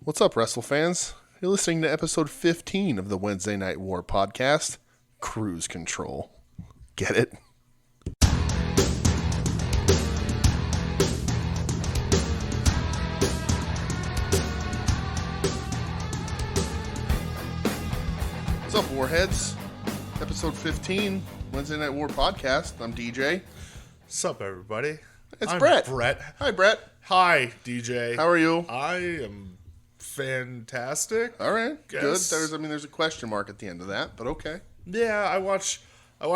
What's up, Wrestle fans? You're listening to episode 15 of the Wednesday Night War podcast, Cruise Control. Get it? What's up, Warheads? Episode 15, Wednesday Night War podcast. I'm DJ. What's up, everybody? I'm Brett. Hi, Brett. Hi, DJ. How are you? I am fantastic. All right, Guess. good. There's a question mark at the end of that, but okay. Yeah, I watched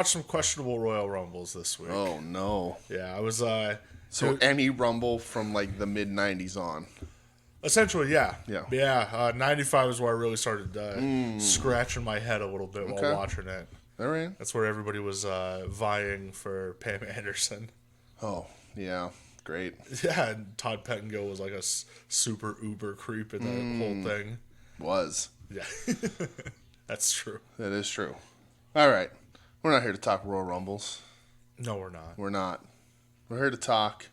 some questionable Royal Rumbles this week. Oh no. Yeah, I was So any Rumble from like the mid '90s on. essentially, yeah. Yeah. 95 is where I really started scratching my head a little bit while watching it. All right. That's where everybody was vying for Pam Anderson. Oh yeah, great. Yeah, and Todd Pettengill was like a super uber creep in the whole thing. Was. Yeah, that's true. That is true. All right, we're not here to talk Royal Rumbles. No, we're not. We're not. We're here to talk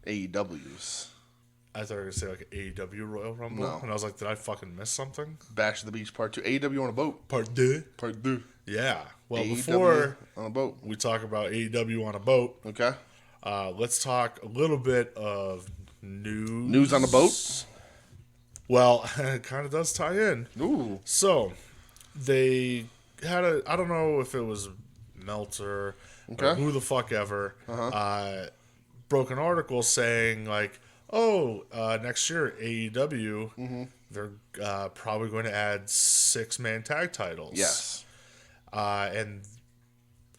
AEWs. I thought you were going to say like AEW Royal Rumble. No. And I was like, did I fucking miss something? Bash of the Beach Part 2. AEW on a boat. Part 2? Part 2. Yeah. Well, AEW before on a boat. we talk about AEW on a boat, Okay. let's talk a little bit of news. News on a boat? Well, it kind of does tie in. Ooh. So, they had I don't know if it was Meltzer or who the fuck ever, broke an article saying like, next year AEW, they're probably going to add 6-man tag titles. Yes. And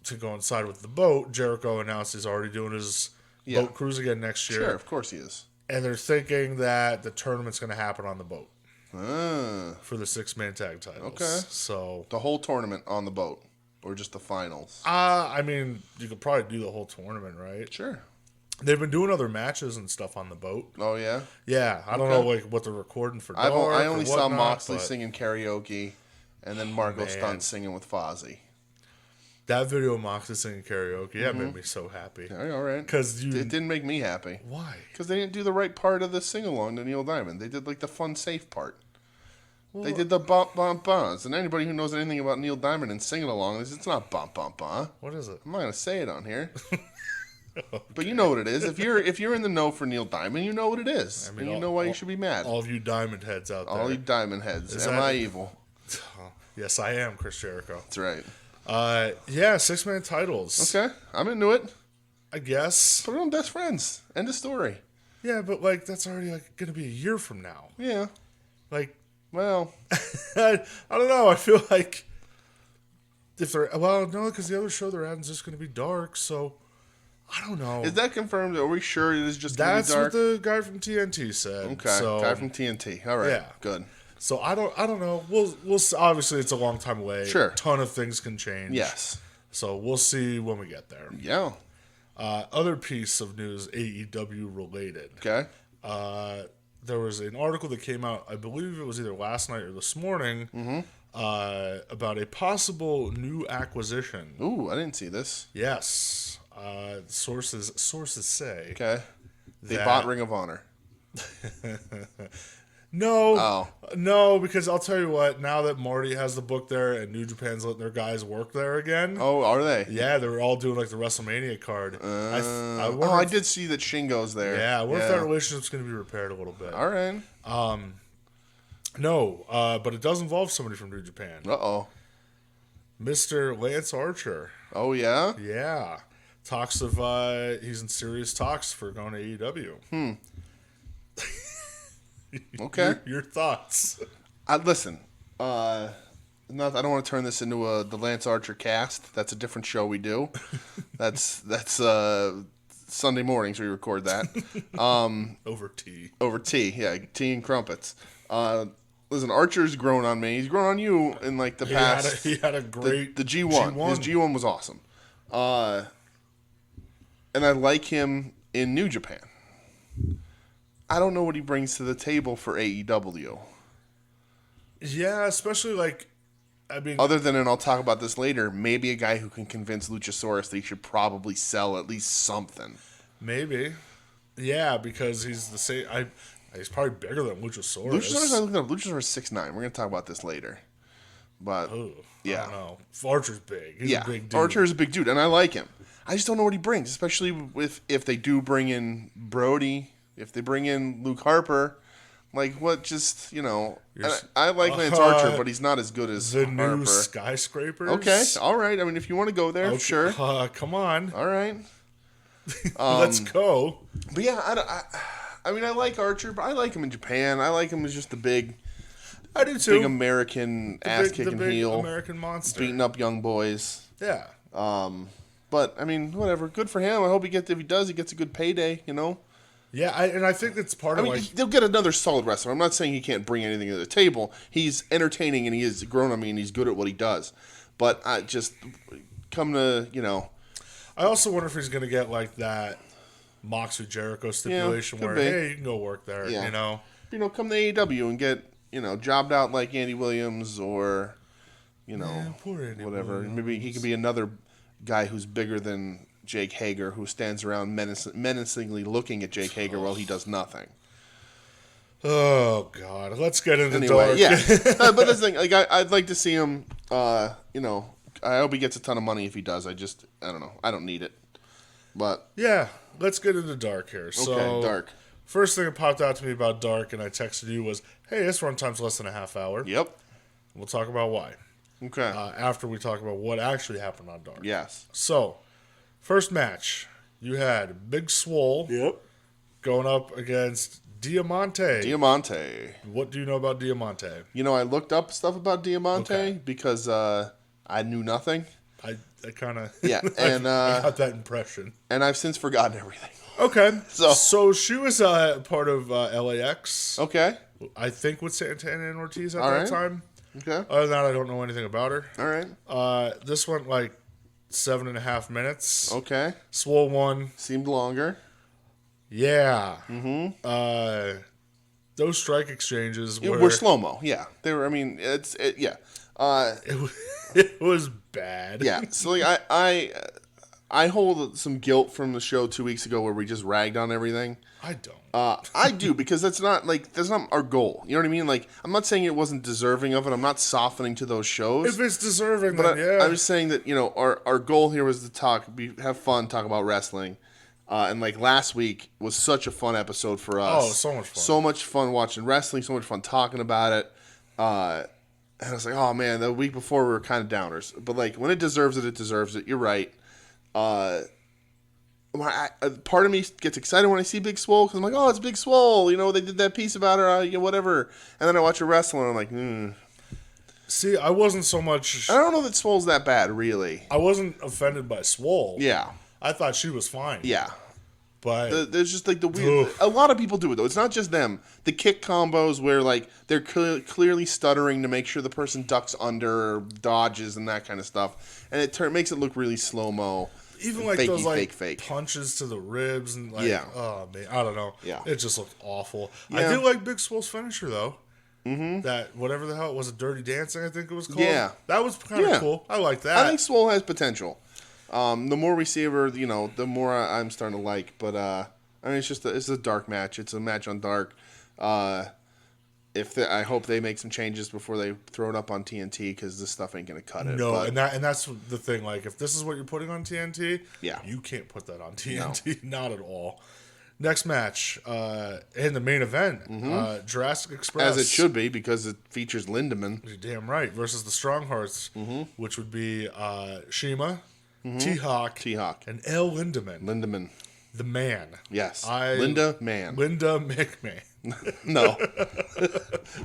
to coincide with the boat, Jericho announced he's already doing his boat cruise again next year. Sure, of course he is. And they're thinking that the tournament's going to happen on the boat Ah. for the 6-man tag titles. Okay. So The whole tournament on the boat. Or just the finals. I mean, you could probably do the whole tournament, right? Sure. They've been doing other matches and stuff on the boat. Oh, yeah? Yeah, I don't know like what they're recording for dark I only or saw whatnot, Moxley but singing karaoke and then Margot Stunt singing with Fozzy. that video of Moxley singing karaoke, that made me so happy. Yeah, all right. Because It didn't make me happy. Why? Because they didn't do the right part of the sing-along to Neil Diamond. They did, like, the fun, safe part. Well, They did the bump, bump, bumps. And anybody who knows anything about Neil Diamond and singing along, it's not bump, bump, bump. what is it? I'm not going to say it on here. But you know what it is. If you're in the know for Neil Diamond, you know what it is. I mean, and you know why you should be mad. All of you diamond heads out there. All you Diamond heads. Is Am that- I evil? Yes, I am, Chris Jericho. That's right. 6-man titles. Okay, I'm into it. I guess. Put it on Best Friends. End of story. Yeah, but like that's already like going to be a year from now. Yeah. Like, Well, I don't know. I feel like if they're no, because the other show they're adding is just going to be dark. So I don't know. is that confirmed? Are we sure it is just going to be That's dark? what the guy from TNT said. Okay, So, guy from TNT. All right, yeah. good. So I don't know. We'll obviously it's a long time away. Sure. A ton of things can change. Yes. So we'll see when we get there. Yeah. Other piece of news, AEW related. Okay. There was an article that came out, I believe it was either last night or this morning, about a possible new acquisition. Ooh, I didn't see this. Yes. Sources say. Okay. They that- bought Ring of Honor. No, no, because I'll tell you what. Now that Marty has the book there and New Japan's letting their guys work there again, Oh, are they? yeah, they were all doing like the WrestleMania card. I wonder I if- did see that Shingo's there. Yeah, I wonder if that relationship's going to be repaired a little bit. All right. No, but it does involve somebody from New Japan, Uh-oh. Mr. Lance Archer. Oh, yeah? Yeah, talks of he's in serious talks for going to AEW. Okay. Your thoughts? Listen, I don't want to turn this into the Lance Archer cast. That's a different show we do. That's Sunday mornings we record that. Over tea. Over tea, yeah, tea and crumpets. Listen, Archer's grown on me. He's grown on you in like the past. He had a great the G1. His G1 was awesome. And I like him in New Japan. I don't know what he brings to the table for AEW. Yeah, especially like, I mean, Other than, and I'll talk about this later, maybe a guy who can convince Luchasaurus that he should probably sell at least something. maybe. Yeah, because he's the same. I He's probably bigger than Luchasaurus. Luchasaurus, I looked up. Luchasaurus is 6'9". We're gonna talk about this later. But I don't know. Archer's big. He's a big dude. Archer is a big dude, and I like him. I just don't know what he brings, especially if they do bring in Brody, if they bring in Luke Harper. Like, what just, I like Lance Archer, but he's not as good as the Harper. new Skyscrapers. Okay, all right. I mean, if you want to go there, sure. Come on. All right. Let's go. But yeah, I mean, I like Archer, but I like him in Japan. I like him as just the big... I do too. Big American ass-kicking heel. American monster. Beating up young boys. Yeah. But, I mean, whatever. Good for him. I hope he gets a good payday, Yeah, I think that's part of they'll get another solid wrestler. I'm not saying he can't bring anything to the table. He's entertaining and he has grown on me and he's good at what he does. But I just come to, I also wonder if he's going to get like that Moxley Jericho stipulation where, hey, you can go work there, come to AEW and get, jobbed out like Andy Williams or, poor Andy whatever. Williams. Maybe he could be another guy who's bigger than Jake Hager, who stands around menacingly looking at Jake Hager while he does nothing. Oh God, let's get into dark. Yeah, but the thing, like, I'd like to see him. I hope he gets a ton of money if he does. I don't know. I don't need it, but yeah, let's get into dark here. So, dark. First thing that popped out to me about dark, and I texted you was, "Hey, this runtime's less than a half hour." Yep. We'll talk about why. Okay. After we talk about what actually happened on dark. Yes. So, first match, you had Big Swole. Yep. Going up against Diamante. Diamante. What do you know about Diamante? I looked up stuff about Diamante because I knew nothing. I kind of and I got that impression. And I've since forgotten everything. Okay. So she was part of LAX. Okay. I think with Santana and Ortiz at that time. Okay. Other than that, I don't know anything about her. All right. This went like 7.5 minutes. Okay. Swole won. Seemed longer. Yeah. Mm-hmm. Those strike exchanges were slow-mo. Yeah. They were, yeah. It was bad. Yeah. So, like, I hold some guilt from the show 2 weeks ago where we just ragged on everything. I don't. I do, because that's not our goal. You know what I mean? Like, I'm not saying it wasn't deserving of it. I'm not softening to those shows. If it's deserving, then yeah. I'm just saying that, our goal here was to have fun, talk about wrestling. And like last week was such a fun episode for us. Oh, so much fun. So much fun watching wrestling, so much fun talking about it. And I was like, oh man, the week before we were kind of downers. But like, when it deserves it, it deserves it. You're right. Part of me gets excited when I see Big Swole because I'm like, oh, it's Big Swole. They did that piece about her, whatever. And then I watch her wrestle and I'm like, See, I wasn't so much. I don't know that Swole's that bad, really. I wasn't offended by Swole. Yeah. I thought she was fine. Yeah. But there's just like the weird. A lot of people do it though. It's not just them. The kick combos where like they're clearly stuttering to make sure the person ducks under or dodges and that kind of stuff, and it makes it look really slow mo. Even like fakey, those like fake. punches to the ribs and like oh man, I don't know. Yeah. It just looked awful. Yeah. I did like Big Swole's finisher though. Mm-hmm. That whatever the hell it was, a Dirty Dancing, I think it was called. Yeah. That was kind of cool. I like that. I think Swole has potential. The more we see of her, the more I'm starting to like. But it's a dark match. It's a match on dark. I hope they make some changes before they throw it up on TNT because this stuff ain't gonna cut it. No, but, and that's the thing. Like, if this is what you're putting on TNT, yeah, you can't put that on TNT. No. Not at all. Next match, in the main event, Jurassic Express. As it should be, because it features Lindemann. You're damn right. Versus the Strong Hearts, which would be Shima, T-Hawk, and L. Lindemann. The man. Yes. Linda McMahon. No.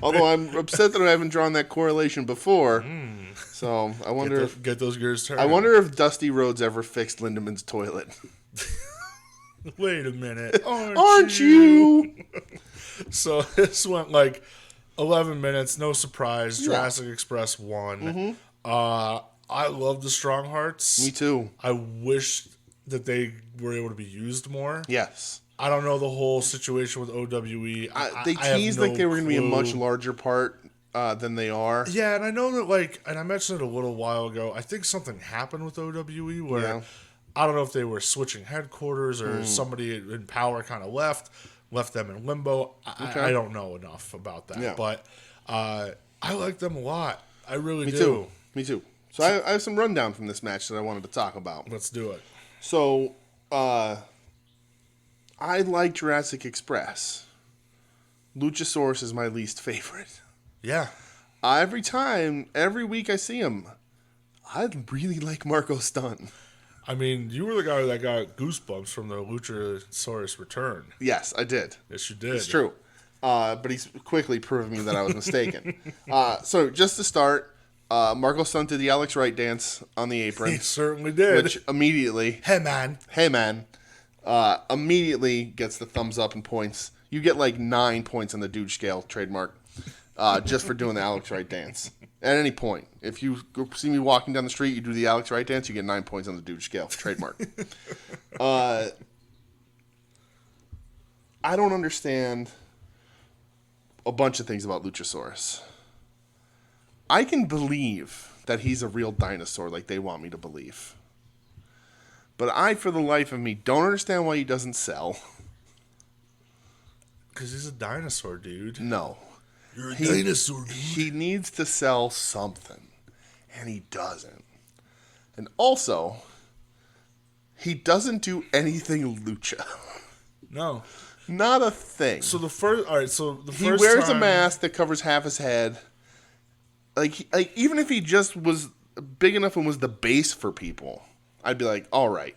Although I'm upset that I haven't drawn that correlation before. So I wonder get those gears turning. I wonder if Dusty Rhodes ever fixed Lindemann's toilet. Wait a minute. Aren't you? So this went like 11 minutes, no surprise. Jurassic Express won. I love the Strong Hearts. Me too. I wish that they were able to be used more. Yes. I don't know the whole situation with OWE. They teased like they were going to be a much larger part than they are. Yeah, and I know that and I mentioned it a little while ago, I think something happened with OWE where I don't know if they were switching headquarters or somebody in power kind of left, left them in limbo. Okay. I don't know enough about that. Yeah. But I like them a lot. I really Me do. too. Me too. So I have some rundown from this match that I wanted to talk about. Let's do it. So, I like Jurassic Express. Luchasaurus is my least favorite. Yeah. Every week I see him, I really like Marco Stunt. I mean, you were the guy that got goosebumps from the Luchasaurus return. Yes, I did. Yes, you did. It's true. But he's quickly proved me that I was mistaken. So just to start, Marco Stunt did the Alex Wright dance on the apron. He certainly did. Which immediately, hey man, immediately gets the thumbs up and points. You get like 9 points on the dude scale trademark just for doing the Alex Wright dance. At any point, if you see me walking down the street, you do the Alex Wright dance, you get 9 points on the dude scale trademark. I don't understand a bunch of things about Luchasaurus. I can believe that he's a real dinosaur like they want me to believe. But I, for the life of me, don't understand why he doesn't sell. because he's a dinosaur, dude. No. You're a dinosaur, dude. He needs to sell something, and he doesn't. And also, he doesn't do anything lucha. No. Not a thing. So the first He wears a mask that covers half his head. Like even if he just was big enough and was the base for people, I'd be like, all right,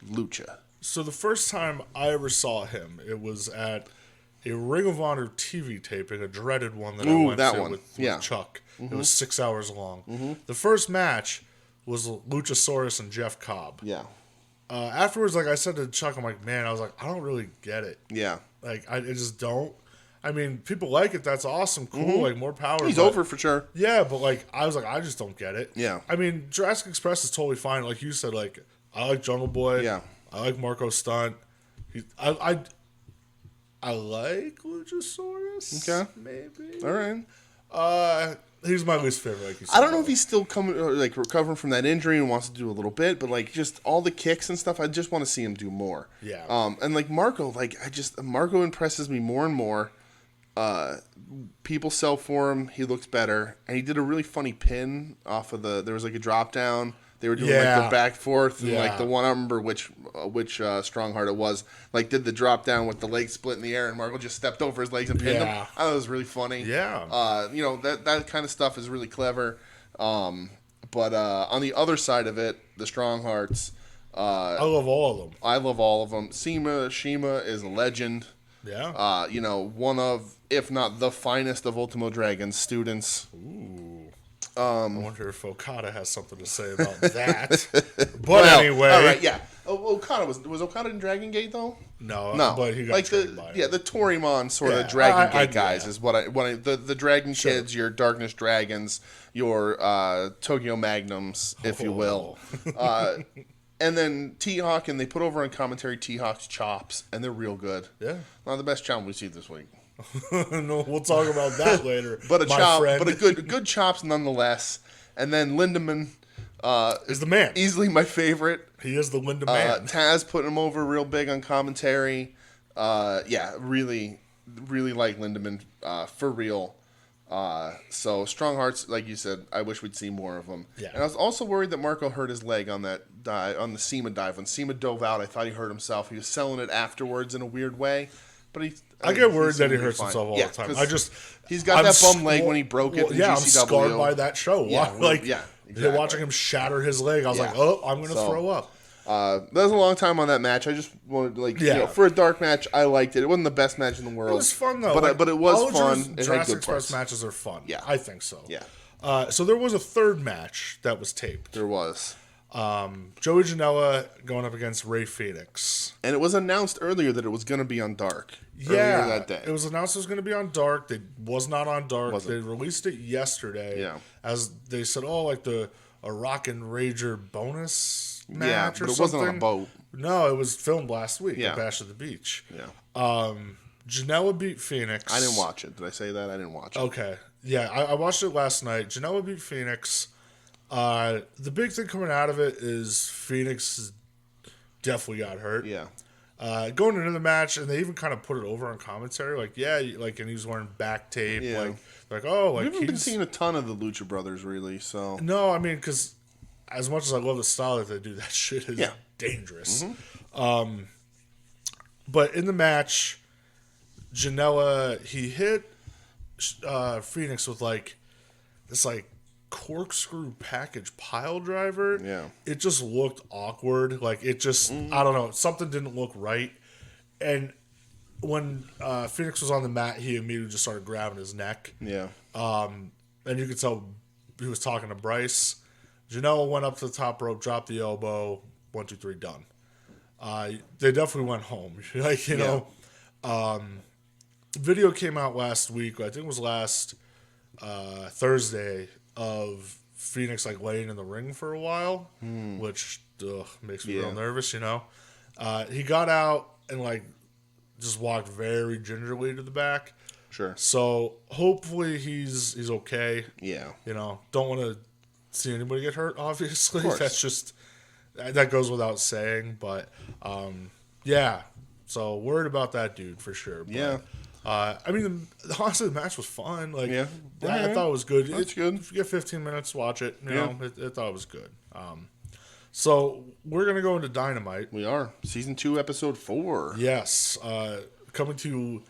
lucha. So the first time I ever saw him, it was at a Ring of Honor TV taping, a dreaded one that I went to with Chuck. It was 6 hours long. The first match was Luchasaurus and Jeff Cobb. Yeah. Afterwards, like I said to Chuck, I'm like, man, I was like, I don't really get it. Yeah. Like, I just don't. I mean, people like it. That's awesome. Cool. Like, more power. He's over for sure. Yeah, but, like, I was like, I just don't get it. Yeah. I mean, Jurassic Express is totally fine. Like you said, like, I like Jungle Boy. Yeah. I like Marco Stunt. I like Luchasaurus. Okay. Maybe. All right. He's my least favorite, like you said. I don't know if he's still recovering from that injury and wants to do a little bit, but like just all the kicks and stuff, I just want to see him do more. Yeah. And like Marco, Marco impresses me more and more. People sell for him. He looks better, and he did a really funny pin off of there was like a drop down. They were doing like the back forth, and like the one, I don't remember which Strongheart it was, like did the drop down with the legs split in the air, and Marco just stepped over his legs and pinned him. I thought it was really funny. Yeah. That kind of stuff is really clever. But on the other side of it, the Stronghearts. I love all of them. I love all of them. Shima is a legend. Yeah. One of, if not the finest of Ultimo Dragon's students. Ooh. I wonder if Okada has something to say about that. But anyway. All right, yeah. Okada was Okada in Dragon Gate though? No. But he got like the Torimon sort of Dragon Gate guys is what the Dragon Kids, your Darkness Dragons, your Tokyo Magnums, if you will. And then T-Hawk, and they put over on commentary T-Hawk's chops, and they're real good. Yeah. Not the best chop we see this week. No, we'll talk about that later. But a good chops nonetheless. And then Lindemann is the man. Easily my favorite. He is the Lindemann. Taz putting him over real big on commentary. Really, really like Lindemann for real. So Strong Hearts, like you said, I wish we'd see more of them. Yeah. And I was also worried that Marco hurt his leg on that dive, on the SEMA dive. When SEMA dove out, I thought he hurt himself. He was selling it afterwards in a weird way. But I get worried that he hurts himself all the time. He's got that bum leg when he broke it. I'm scarred by that show. Exactly. Watching him shatter his leg, I was like, oh, I'm going to throw up. That was a long time on that match. I just wanted, for a dark match, I liked it. It wasn't the best match in the world. It was fun though, but it was fun. Jurassic Express matches are fun. Yeah, I think so. Yeah. So there was a third match that was taped. There was. Joey Janela going up against Ray Phoenix. And it was announced earlier that it was going to be on Dark. Earlier that day. It was announced it was going to be on Dark. It was not on Dark. They released it yesterday. Yeah. As they said, a Rock and Rager bonus match or something. But it wasn't on a boat. No, it was filmed last week at Bash at the Beach. Yeah. Janela beat Phoenix. I didn't watch it. Did I say that? I didn't watch it. Okay. Yeah, I watched it last night. Janela beat Phoenix. The big thing coming out of it is Phoenix definitely got hurt. Yeah. Going into the match, and they even kind of put it over on commentary, like, yeah, like, and he's wearing back tape, Yeah. like, oh, like, we haven't been seeing a ton of the Lucha Brothers, really, so... No, I mean, because as much as I love the style that they do, that shit is dangerous. But in the match, Janela, he hit Phoenix with, like, this, like, corkscrew package pile driver. Yeah. It just looked awkward. Like, it just, I don't know, something didn't look right. And when Phoenix was on the mat, he immediately just started grabbing his neck. Yeah. And you could tell he was talking to Bryce. Janela went up to the top rope, dropped the elbow, 1, 2, 3, done. They definitely went home. Like, you know, video came out last week. I think it was last Thursday, of Phoenix like laying in the ring for a while, which makes me real nervous. You know, he got out and like just walked very gingerly to the back. Sure. So hopefully he's okay. Yeah. You know, don't want to see anybody get hurt. Obviously, Of course. that's just that goes without saying. But yeah. So worried about that dude for sure. But, Yeah. I mean, honestly, the match was fun. Like, Yeah. I thought it was good. It's good. If you get 15 minutes, watch it. You know, I thought it was good. So we're gonna go into Dynamite. We are. Season 2, Episode 4. Yes, coming to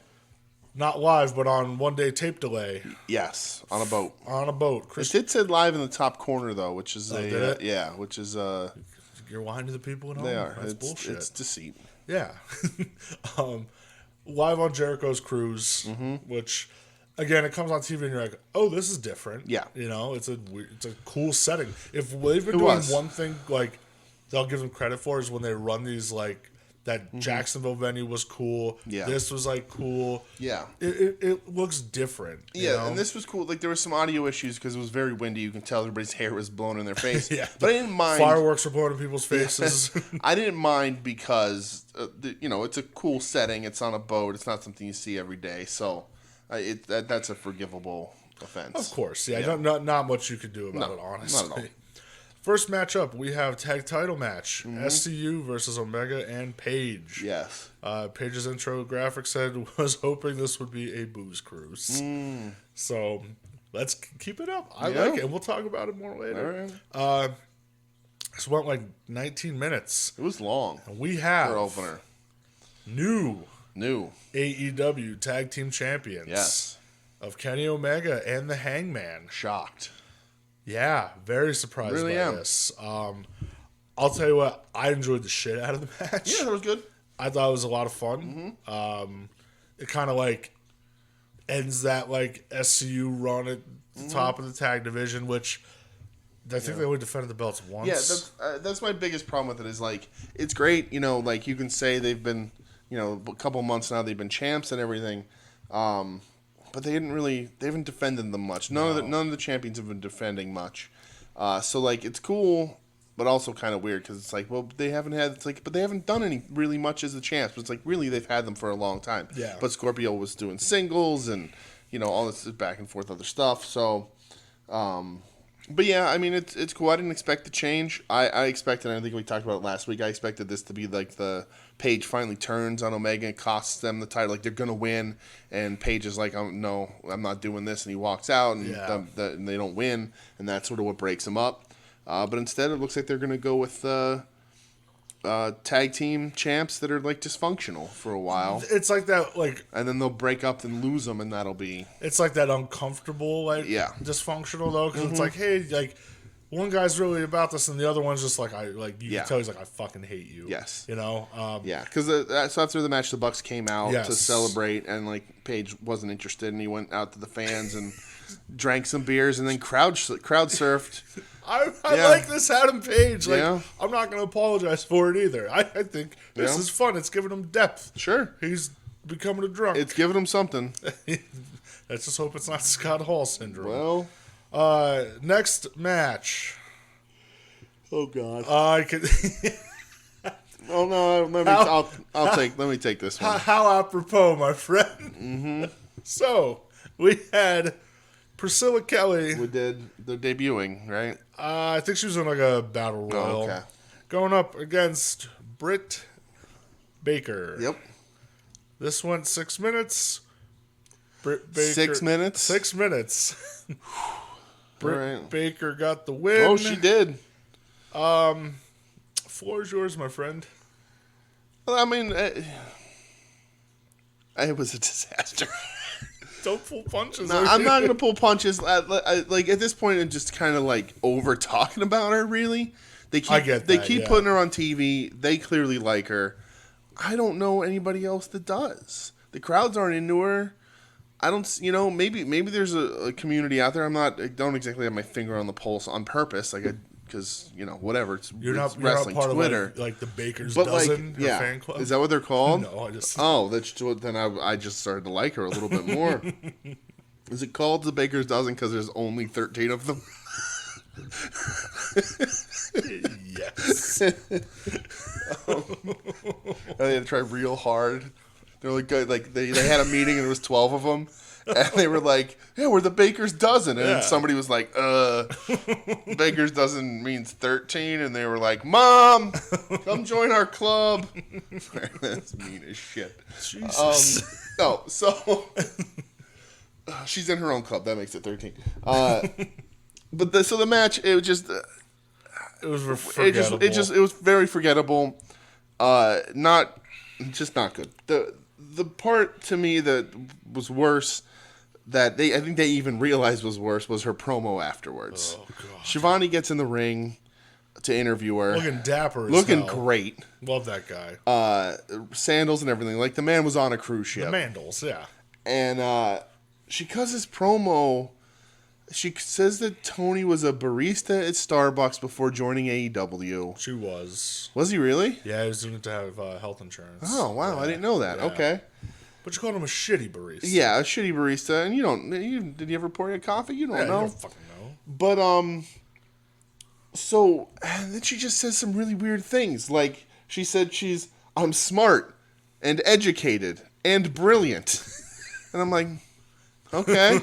not live, but on 1 day tape delay. Yes, on a boat. On a boat. It did say live in the top corner though, which is did it? yeah, which is You're lying to the people at home. they are. That's It's bullshit. It's deceit. Yeah. Live on Jericho's Cruise, which, again, it comes on TV and you're like, oh, this is different. Yeah. You know, it's a cool setting. If they've been doing one thing, like, they'll give them credit for is when they run these, like, that Jacksonville venue was cool. Yeah. This was, like, cool. Yeah. It looks different. Yeah, you know? and this was cool. Like, there were some audio issues because it was very windy. You can tell everybody's hair was blown in their face. Yeah. But I didn't mind. Fireworks were blowing in people's faces. I didn't mind because, you know, it's a cool setting. It's on a boat. It's not something you see every day. So that's a forgivable offense. Of course. Yeah. Not much you could do about it, honestly. Not at all. First matchup, we have tag title match. SCU versus Omega and Paige. Yes. Paige's intro graphic said, was hoping this would be a booze cruise. So let's keep it up. I like it. We'll talk about it more later. All right. This went like 19 minutes. It was long. And we have for opener. New AEW tag team champions. Yes. Of Kenny Omega and the Hangman. Shocked. Yeah, very surprised by this. I'll tell you what, I enjoyed the shit out of the match. Yeah, that was good. I thought it was a lot of fun. It kind of like ends that like SCU run at the top of the tag division, which I think they only defended the belts once. Yeah, that's my biggest problem with it is like it's great, you know, like you can say they've been, you know, a couple months now they've been champs and everything. But they haven't defended them much. None of the champions have been defending much. So like it's cool, but also kind of weird because it's like, well, they haven't had. It's like, but they haven't done any really much as the champs. But it's like really they've had them for a long time. Yeah. But Scorpio was doing singles and you know all this back and forth other stuff. So, but yeah, I mean it's cool. I didn't expect the change. I expected. I think we talked about it last week. I expected this to be like the Paige finally turns on Omega and costs them the title. Like they're gonna win, and Paige is like, "Oh no, I'm not doing this," and he walks out, and, and they don't win, and that's sort of what breaks them up. But instead, it looks like they're gonna go with tag team champs that are like dysfunctional for a while. It's like that, like, and then they'll break up and lose them, and that'll be. It's like that uncomfortable, like, dysfunctional though, because it's like, hey, like. One guy's really about this, and the other one's just like you can tell he's like, I fucking hate you. Yes, you know. Because so after the match, the Bucks came out to celebrate, and like Paige wasn't interested, and he went out to the fans and drank some beers, and then crowd surfed. I like this Adam Page. Like I'm not going to apologize for it either. I think this is fun. It's giving him depth. Sure, he's becoming a drunk. It's giving him something. Let's just hope it's not Scott Hall syndrome. Well. Next match. Oh God. I could. Oh no! Let me take this one. How apropos, my friend. So we had Priscilla Kelly. We did the debuting, right? I think she was in like a battle royal. Oh, okay. Going up against Britt Baker. Yep. This went 6 minutes. Britt Baker, 6 minutes? 6 minutes. Britt right. Baker got the win. Oh, she did. Floor is yours, my friend. Well, I mean, it was a disaster. Don't pull punches. No, I'm not going to pull punches. Like, at this point, I'm just kind of, like, over-talking about her, really. They keep putting her on TV. They clearly like her. I don't know anybody else that does. The crowds aren't into her. I don't, maybe there's a community out there. I don't exactly have my finger on the pulse on purpose, because whatever. It's wrestling not part Twitter, of like the Baker's but Dozen fan club. Is that what they're called? No, I just. Oh, then I just started to like her a little bit more. Is it called the Baker's Dozen because there's only 13 of them? Yes. They had to try real hard. They're like good. Like they had a meeting and there was 12 of them, and they were like, "Yeah, we're the Baker's Dozen." And then somebody was like, "Baker's Dozen means 13," and they were like, "Mom, come join our club." That's mean as shit. Jesus. So she's in her own club. That makes it 13. But the match, it was just. It was forgettable. It was very forgettable. Not good. The part to me that was worse, I think they even realized was worse, was her promo afterwards. Oh god. Shivani gets in the ring to interview her, looking dapper, looking great. Love that guy. Sandals and everything. Like the man was on a cruise ship. The Mandals, yeah. And she cuts his promo. She says that Tony was a barista at Starbucks before joining AEW. She was. Was he really? Yeah, he was going to have health insurance. Oh, wow. Yeah. I didn't know that. Yeah. Okay. But you called him a shitty barista. Yeah, a shitty barista. And did you ever pour you a coffee? You don't know. You don't fucking know. But, so, and then she just says some really weird things. Like, she said I'm smart and educated and brilliant. And I'm like, okay.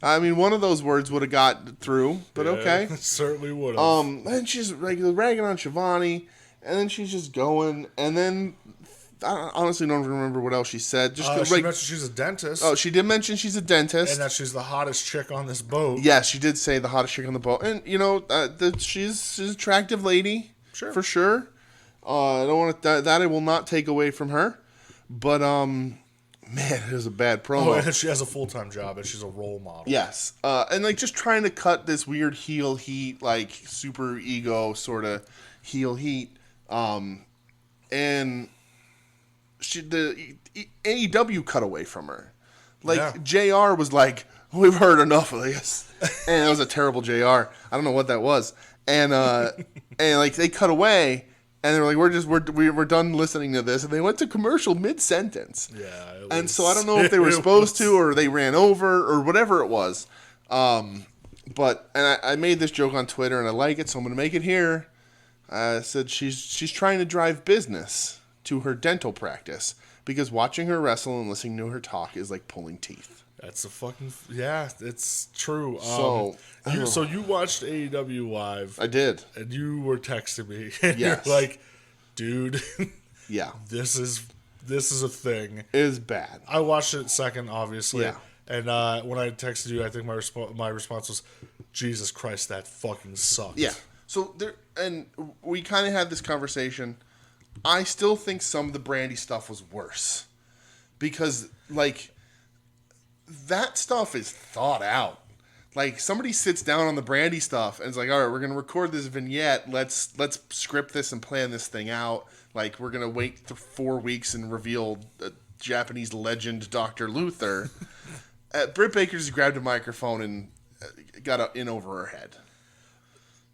I mean, one of those words would have got through, but okay. Certainly would have. And she's like ragging on Shivani, and then she's just going, and then I honestly don't remember what else she said. She mentioned she's a dentist. Oh, she did mention she's a dentist. And that she's the hottest chick on this boat. Yes, she did say the hottest chick on the boat. And, she's an attractive lady. Sure. For sure. I don't want that I will not take away from her. But, man, it was a bad promo. Oh, and she has a full-time job, and she's a role model. Yes. And, like, just trying to cut this weird heel heat, like, super ego sort of heel heat. And the AEW cut away from her. Like, JR was like, we've heard enough of this. And it was a terrible JR. I don't know what that was. And, and like, they cut away. And they were like, we're done listening to this. And they went to commercial mid-sentence. Yeah. And so I don't know if they were supposed to or they ran over or whatever it was. But I made this joke on Twitter and I like it, so I'm going to make it here. I said she's trying to drive business to her dental practice because watching her wrestle and listening to her talk is like pulling teeth. That's a fucking... Yeah, it's true. So you watched AEW live. I did. And you were texting me. And yes. You're like, dude, yeah, this is a thing. It is bad. I watched it second, obviously. Yeah. And when I texted you, I think my response was, Jesus Christ, that fucking sucked. Yeah. So we kind of had this conversation. I still think some of the Brandy stuff was worse because, like, that stuff is thought out. Like, somebody sits down on the Brandy stuff and is like, all right, we're going to record this vignette. Let's script this and plan this thing out. Like, we're going to wait 4 weeks and reveal Japanese legend Dr. Luther. Britt Baker just grabbed a microphone and got in over her head.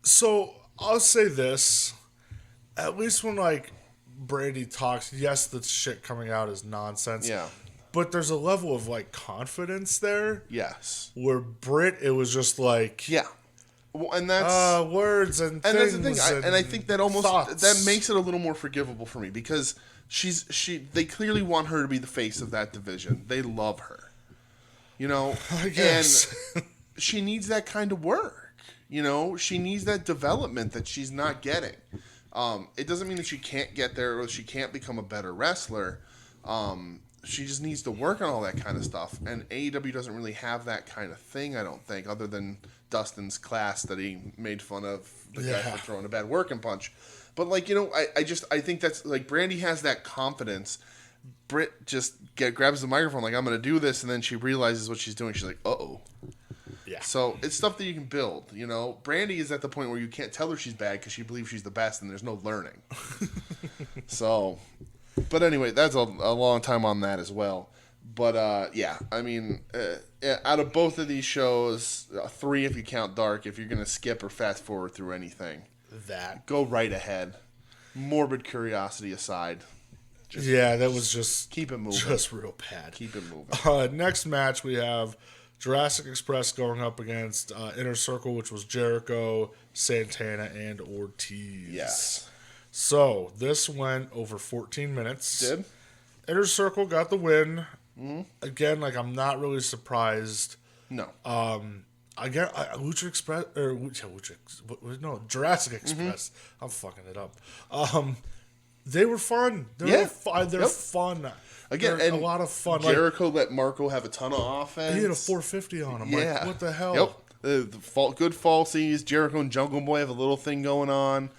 So, I'll say this. At least when, like, Brandy talks, yes, the shit coming out is nonsense. Yeah. But there's a level of, like, confidence there. Yes. Where Britt, it was just like... Yeah. Well, and that's... words and things. And that's the thing. And I think that almost... thoughts. That makes it a little more forgivable for me. Because they clearly want her to be the face of that division. They love her. You know? I guess. And she needs that kind of work. You know? She needs that development that she's not getting. It doesn't mean that she can't get there or she can't become a better wrestler. She just needs to work on all that kind of stuff. And AEW doesn't really have that kind of thing, I don't think, other than Dustin's class that he made fun of the guy for throwing a bad working punch. But, like, you know, I think that's, like, Brandy has that confidence. Britt just grabs the microphone like, I'm going to do this, and then she realizes what she's doing. She's like, uh-oh. Yeah. So it's stuff that you can build, you know. Brandy is at the point where you can't tell her she's bad because she believes she's the best, and there's no learning. So, but anyway, that's a long time on that as well. But, yeah, I mean, out of both of these shows, 3 if you count Dark, if you're going to skip or fast forward through anything, go right ahead. Morbid curiosity aside. That was just... Keep it moving. Just real bad. Keep it moving. Next match, we have Jurassic Express going up against Inner Circle, which was Jericho, Santana, and Ortiz. Yes. So, this went over 14 minutes. Did? Inner Circle got the win. Mm-hmm. Again, like, I'm not really surprised. No. Again, Lucha Express, or Jurassic Express. Mm-hmm. I'm fucking it up. They were fun. They're fun. Again, They're and a lot of fun. Jericho let Marco have a ton of offense. He had a 450 on him. Yeah. Like, what the hell? Yep. Good falsies. Jericho and Jungle Boy have a little thing going on.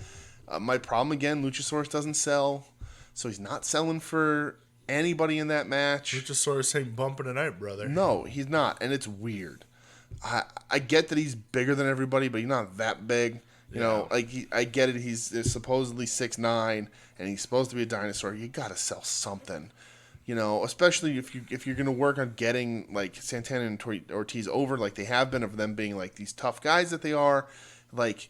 My problem, again, Luchasaurus doesn't sell. So he's not selling for anybody in that match. Luchasaurus ain't bumping tonight, brother. No, he's not. And it's weird. I get that he's bigger than everybody, but he's not that big. You know, like I get it. He's supposedly 6'9", and he's supposed to be a dinosaur. You got to sell something. You know, especially if you're going to work on getting, like, Santana and Ortiz over like they have been, of them being, like, these tough guys that they are. Like,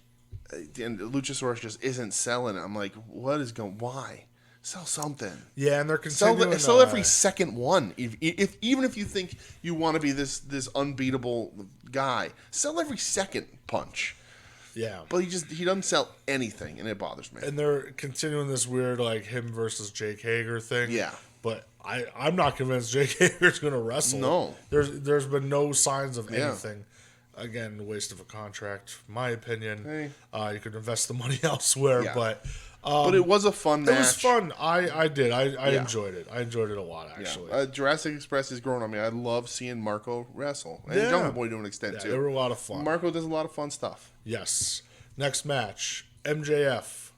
and Luchasaurus just isn't selling. I'm like, why? Sell something. Yeah, and they're continuing. Sell every second one. Even if you think you want to be this unbeatable guy, sell every second punch. Yeah. But he doesn't sell anything, and it bothers me. And they're continuing this weird, like, him versus Jake Hager thing. Yeah. But I'm not convinced Jake Hager's going to wrestle. No. There's been no signs of anything. Again, waste of a contract, my opinion. Hey. You could invest the money elsewhere, but it was a fun match. It was fun. I did. I enjoyed it. I enjoyed it a lot, actually. Yeah. Jurassic Express is growing on me. I love seeing Marco wrestle. And Jungle Boy to an extent, too. They were a lot of fun. Marco does a lot of fun stuff. Yes. Next match, MJF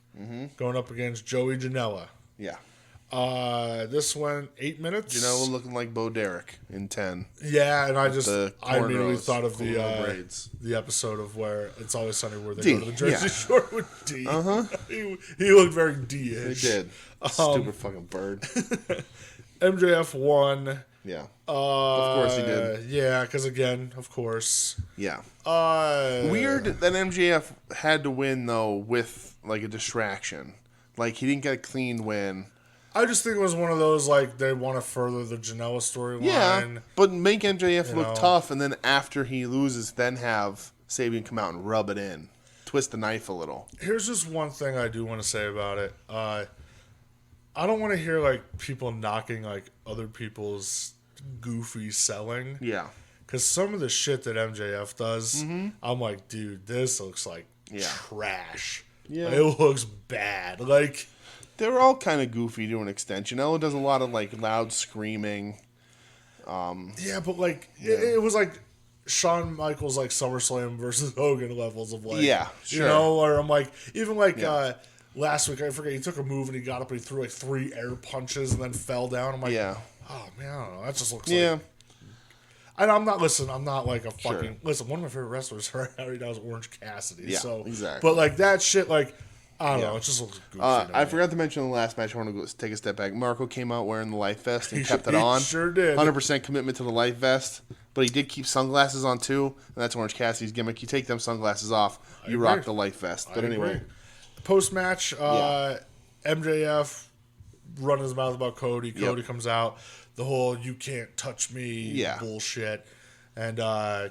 going up against Joey Janela. Yeah. This went 8 minutes. Janela looking like Bo Derek in 10. Yeah, and I immediately thought of the episode of where It's Always Sunny where they go to the Jersey Shore with D. He looked very D-ish. He did. Stupid fucking bird. MJF won. Yeah. Of course he did. Yeah, because again, of course. Yeah. Weird that MJF had to win, though, with, like, a distraction. Like, he didn't get a clean win. I just think it was one of those, like, they want to further the Janela storyline. Yeah, but make MJF look tough, and then after he loses, then have Sabian come out and rub it in. Twist the knife a little. Here's just one thing I do want to say about it. I don't want to hear, like, people knocking, like, other people's goofy selling. Yeah. Because some of the shit that MJF does, I'm like, dude, this looks like trash. Yeah. It looks bad. Like... They're all kind of goofy to an extent. Janela does a lot of, like, loud screaming. Yeah, but, like, it was like Shawn Michaels, like, SummerSlam versus Hogan levels of, like... Yeah, sure. You know, or I'm like... Even, like, last week, I forget, he took a move and he got up and he threw, like, 3 air punches and then fell down. I'm like, oh, man, I don't know. That just looks like... I'm not like a fucking... Sure. Listen, one of my favorite wrestlers right now is Orange Cassidy. Yeah, so, exactly. But, like, that shit, like... I don't know. It just looks goofy. I forgot to mention in the last match. I want to take a step back. Marco came out wearing the life vest and kept it on. He sure did. 100% commitment to the life vest. But he did keep sunglasses on, too. And that's Orange Cassidy's gimmick. You take them sunglasses off, you rock the life vest. But anyway. Post-match, MJF running his mouth about Cody. Cody comes out. The whole "you can't touch me" bullshit. And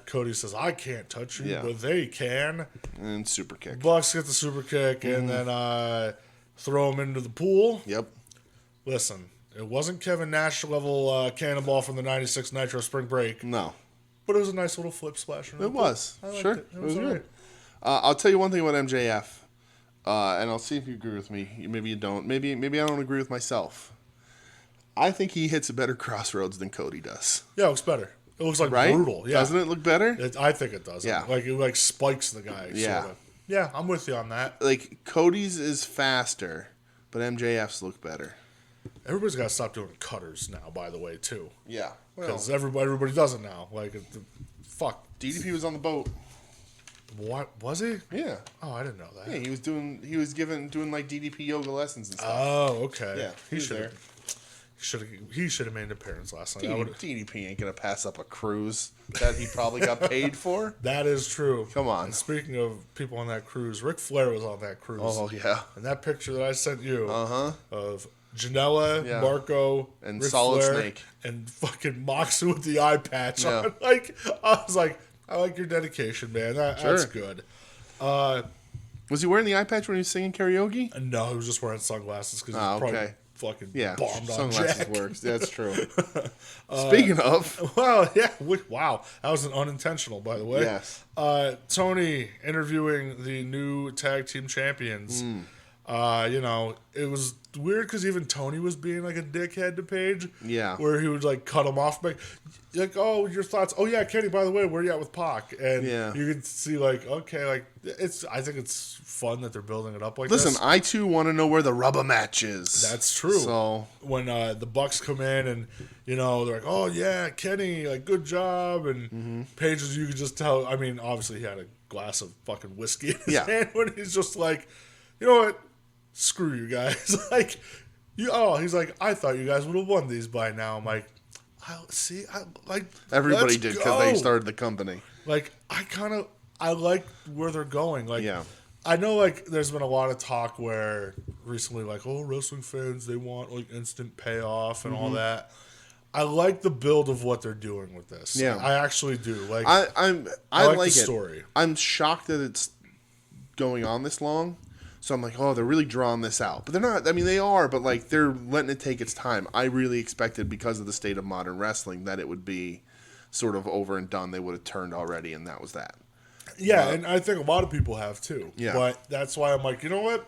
Cody says, I can't touch you, but they can. And super kick. Bucks get the super kick and then throw him into the pool. Yep. Listen, it wasn't Kevin Nash level cannonball from the 96 Nitro Spring Break. No. But it was a nice little flip splash. It was. Sure. It was good. Right. I'll tell you one thing about MJF. and I'll see if you agree with me. Maybe you don't. Maybe I don't agree with myself. I think he hits a better crossroads than Cody does. Yeah, it looks better. It looks like right? brutal. Yeah. Doesn't it look better? I think it does. Yeah. Like it like spikes the guy. Yeah. Sort of. Yeah, I'm with you on that. Like Cody's is faster, but MJF's look better. Everybody's got to stop doing cutters now, by the way, too. Yeah. Because everybody does it now. Like, fuck. DDP was on the boat. What was he? Yeah. Oh, I didn't know that. Yeah, he was doing like DDP yoga lessons and stuff. Oh, okay. Yeah, he should have. He should have made an appearance last night. DDP ain't gonna pass up a cruise that he probably got paid for. That is true. Come on. And speaking of people on that cruise, Ric Flair was on that cruise. Oh yeah. And that picture that I sent you of Janela, Marco, and Ric Solid Flair, Snake, and fucking Moxley with the eye patch on. Like I was like, I like your dedication, man. That's good. Was he wearing the eye patch when he was singing karaoke? No, he was just wearing sunglasses because he's probably fucking bombed on sunglasses Jack. works. That's true. Speaking of, well, yeah, wow, that was an unintentional, by the way. Yes. Tony interviewing the new tag team champions. It was weird because even Tony was being like a dickhead to Paige. Yeah. Where he would like cut him off, like, oh, your thoughts. Oh yeah, Kenny. By the way, where are you at with Pac? And you can see like, okay, like I think it's fun that they're building it up like this. Listen, I too want to know where the rubber match is. That's true. So when the Bucks come in and they're like, oh yeah, Kenny, like good job, and Paige, you could just tell. I mean, obviously he had a glass of fucking whiskey in his hand when he's just like, you know what? Screw you guys. Like, he's like, I thought you guys would have won these by now. I'm like, everybody did because they started the company. Like, I like where they're going. Like, I know, like, there's been a lot of talk where recently, like, oh, wrestling fans, they want, like, instant payoff and all that. I like the build of what they're doing with this. Yeah. I actually do. Like, I like the it. Story. I'm shocked that it's going on this long. So I'm like, oh, they're really drawing this out. But they're not. I mean, they are, but, like, they're letting it take its time. I really expected, because of the state of modern wrestling, that it would be sort of over and done. They would have turned already, and that was that. Yeah, and I think a lot of people have, too. Yeah. But that's why I'm like, you know what?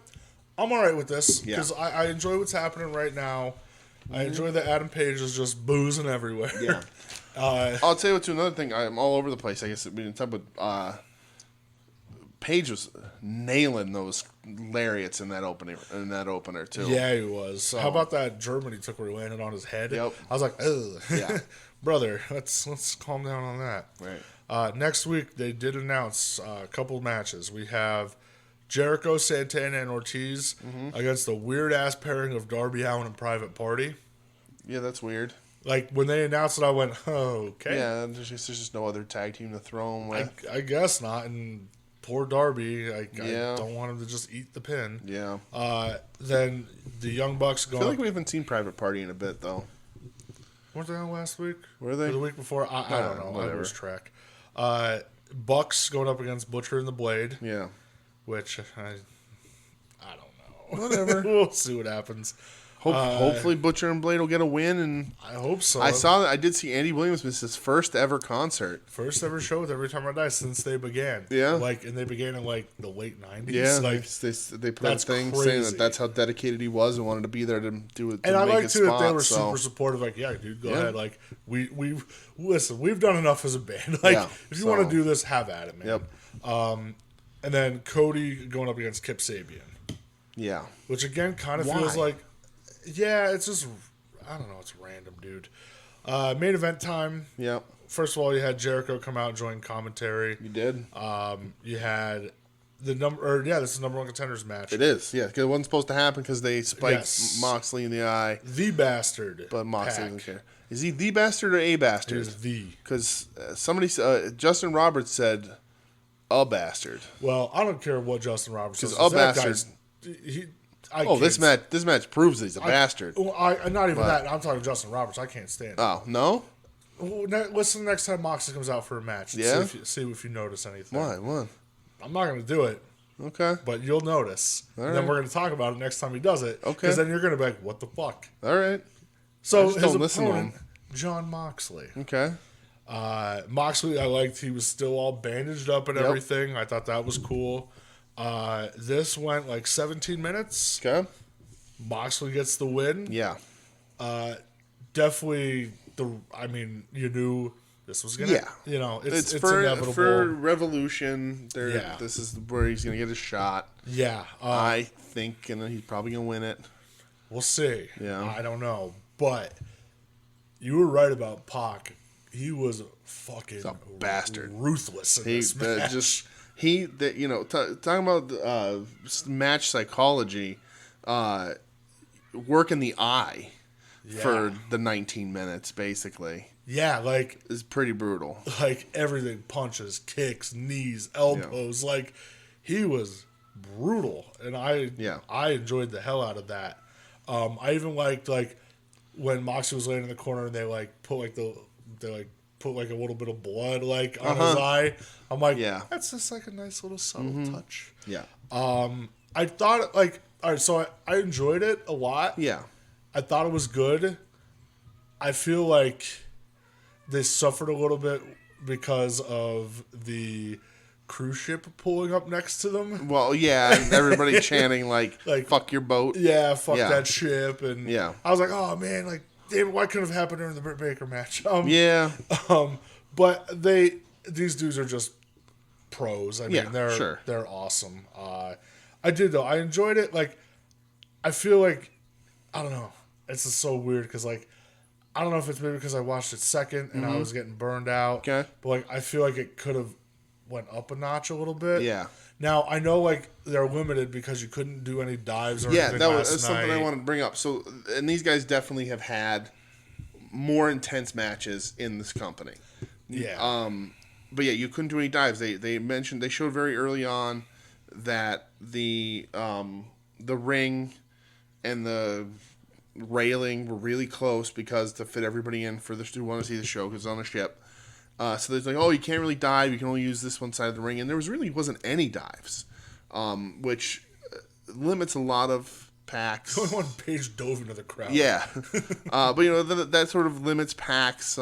I'm all right with this. Because I enjoy what's happening right now. I enjoy that Adam Page is just boozing everywhere. Yeah. I'll tell you what, too, another thing. I'm all over the place. I guess we didn't talk about... Paige was nailing those lariats in that opener too. Yeah, he was. So, how about that German he took where he landed on his head? Yep. I was like, ugh. Yeah. Brother, let's calm down on that. Right. Next week they did announce a couple matches. We have Jericho, Santana, and Ortiz against the weird ass pairing of Darby Allin and Private Party. Yeah, that's weird. Like, when they announced it, I went, oh, okay. Yeah, there's just no other tag team to throw him with. I guess not. And poor Darby. I don't want him to just eat the pin. Yeah. Then the Young Bucks go. I feel like we haven't seen Private Party in a bit, though. Weren't they on last week? Were they? Or the week before? I don't know. Whatever. I lose track. Bucks going up against Butcher and the Blade. Yeah. Which I don't know. Whatever. We'll see what happens. Hopefully Butcher and Blade will get a win, and I hope so. I did see Andy Williams miss his first ever concert. First ever show with Every Time I Die since they began. Yeah. Like, and they began in like the late 90s. Yeah. Like, they put out a thing saying that's how dedicated he was and wanted to be there to do it. And I like too that they were super supportive. Like, yeah, dude, go ahead. Like, we've done enough as a band. Like, if you want to do this, have at it, man. Yep. And then Cody going up against Kip Sabian. Yeah. Which again kind of feels like, yeah, it's just, I don't know, it's random, dude. Main event time. Yep. First of all, you had Jericho come out and join commentary. You did. You had this is the number one contenders match. It is, yeah, because it wasn't supposed to happen because they spiked Moxley in the eye. The Bastard. But Moxley doesn't care. Is he the bastard or a bastard? He is the. Because Justin Roberts said a bastard. Well, I don't care what Justin Roberts says. Because a bastard. This match proves that he's a bastard. Not even that. I'm talking Justin Roberts. I can't stand it. Oh, no? Listen next time Moxley comes out for a match. Yeah? See if you notice anything. Why? What? I'm not going to do it. Okay. But you'll notice. All and right. then we're going to talk about it next time he does it. Okay. Because then you're going to be like, what the fuck? All right. So his opponent, listen to him. John Moxley. Okay. Moxley, I liked he was still all bandaged up and everything. I thought that was cool. This went like 17 minutes. Okay. Moxley gets the win. Yeah. Definitely I mean, you knew this was gonna. Yeah. You know, it's for inevitable. Revolution. Yeah. This is where he's gonna get a shot. Yeah. I think, and he's probably gonna win it. We'll see. Yeah. I don't know, but you were right about Pac. He was fucking bastard, ruthless in this match. Talking about match psychology, working the eye for the 19 minutes, basically. Yeah, like is pretty brutal. Like everything, punches, kicks, knees, elbows. Yeah. Like he was brutal, and I enjoyed the hell out of that. I even liked like when Moxley was laying in the corner and they put a little bit of blood on his eye. I'm like, that's just like a nice little subtle touch. Yeah. I thought all right, so I enjoyed it a lot. Yeah. I thought it was good. I feel like they suffered a little bit because of the cruise ship pulling up next to them. Well, yeah, and everybody chanting like "fuck your boat." Yeah, fuck that ship, and yeah, I was like, oh man, like, damn, why couldn't have happened during the Britt Baker match? But these dudes are just pros. I mean, they're awesome. I did though. I enjoyed it. Like, I feel like I don't know. It's just so weird because I don't know if it's maybe because I watched it second and I was getting burned out. Okay, but I feel like it could have went up a notch a little bit. Yeah. Now I know they're limited because you couldn't do any dives or anything. Yeah, that's something I wanted to bring up. So, and these guys definitely have had more intense matches in this company. Yeah. But yeah, you couldn't do any dives. They showed very early on that the ring and the railing were really close because to fit everybody in for this who want to see the show because it's on a ship. So there's you can't really dive. You can only use this one side of the ring, and there wasn't any dives, which limits a lot of packs. Only one page dove into the crowd. Yeah, but that sort of limits Pac's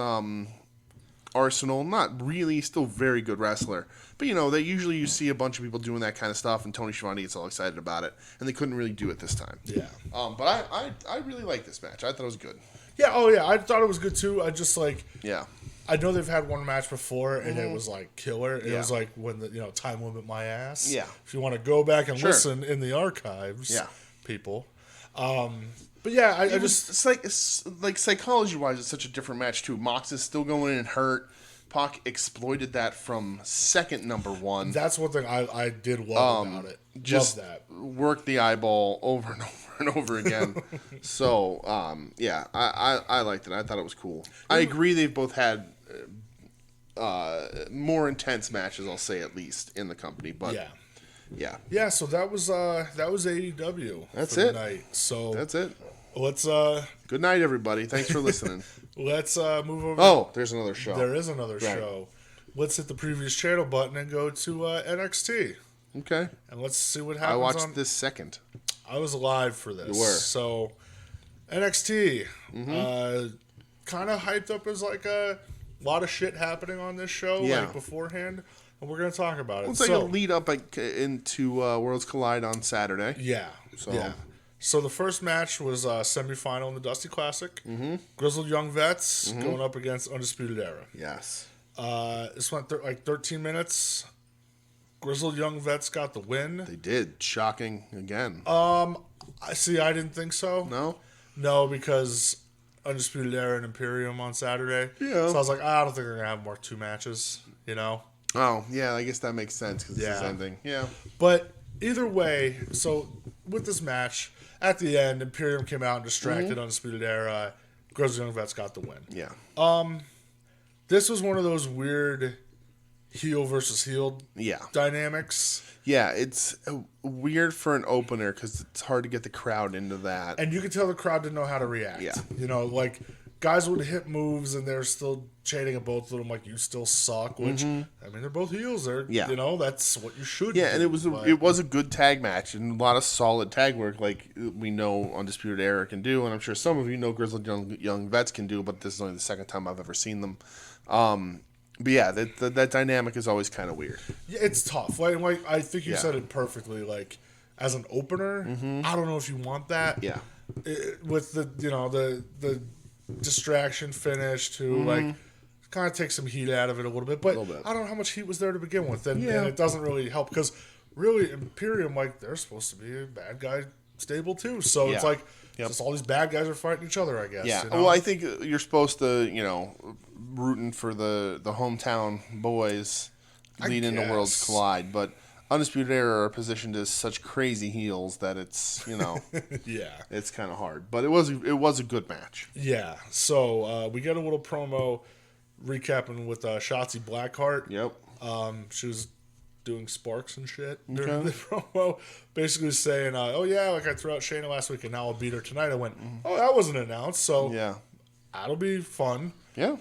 arsenal. Not really, still very good wrestler, but they usually you see a bunch of people doing that kind of stuff, and Tony Schiavone gets all excited about it, and they couldn't really do it this time. Yeah. But I really liked this match. I thought it was good. Yeah. Oh yeah. I thought it was good too. I just Yeah. I know they've had one match before, and it was killer. It was when the time limit my ass. Yeah. If you want to go back and listen in the archives, people. But yeah, I just it's like psychology wise, it's such a different match too. Mox is still going in and hurt. Pac exploited that from second number one. That's one thing I did love about it. Just love that. Work the eyeball over and over and over again. So I liked it. I thought it was cool. I agree. They've both had more intense matches, I'll say at least in the company. But yeah. So that was AEW. That's for it. The night. So that's it. Let's good night, everybody. Thanks for listening. Let's move over. Oh, there's another show. There is another show. Let's hit the previous channel button and go to NXT. Okay. And let's see what happens. I watched this second. I was alive for this. You were. So NXT, kind of hyped up as a lot of shit happening on this show beforehand, and we're gonna talk about it. It's a lead up into Worlds Collide on Saturday. Yeah. So the first match was semifinal in the Dusty Classic. Mm-hmm. Grizzled Young Vets going up against Undisputed Era. Yes. This went 13 minutes. Grizzled Young Vets got the win. They did. Shocking again. I didn't think so. No? No, because Undisputed Era and Imperium on Saturday. Yeah. So I was like, I don't think they're going to have more two matches, Oh, yeah, I guess that makes sense because it's the same thing. Yeah. But either way, so with this match, at the end, Imperium came out and distracted Undisputed Era. Grizzled Young Vets got the win. Yeah. This was one of those weird heel versus heel dynamics. Yeah, it's weird for an opener because it's hard to get the crowd into that. And you could tell the crowd didn't know how to react. Yeah. Guys would hit moves and they're still chanting at both of them you still suck, which, I mean, they're both heels. That's what you should do. And it was a good tag match and a lot of solid tag work like we know Undisputed Era can do, and I'm sure some of you know Grizzled Young Vets can do, but this is only the second time I've ever seen them. But yeah, that dynamic is always kind of weird. Yeah, it's tough. Like I think you Yeah. said it perfectly. Like as an opener, I don't know if you want that. Yeah. With the the distraction finish to like kind of take some heat out of it a little bit. But Little bit. I don't know how much heat was there to begin with, and Yeah. it doesn't really help because really Imperium, like they're supposed to be a bad guy stable too. So it's Yeah. like Yep. just all these bad guys are fighting each other. I guess. Yeah. You know? Well, I think you're supposed to, rooting for the hometown boys leading the worlds guess. collide, but Undisputed Era are positioned as such crazy heels that it's, yeah. it's kind of hard. But it was a good match. Yeah. So we get a little promo recapping with Shotzi Blackheart. Yep. She was doing sparks and shit during the promo, basically saying, "Oh yeah, like I threw out Shayna last week, and now I'll beat her tonight." I went, "Oh, that wasn't announced, so Yeah. that'll be fun. Yeah.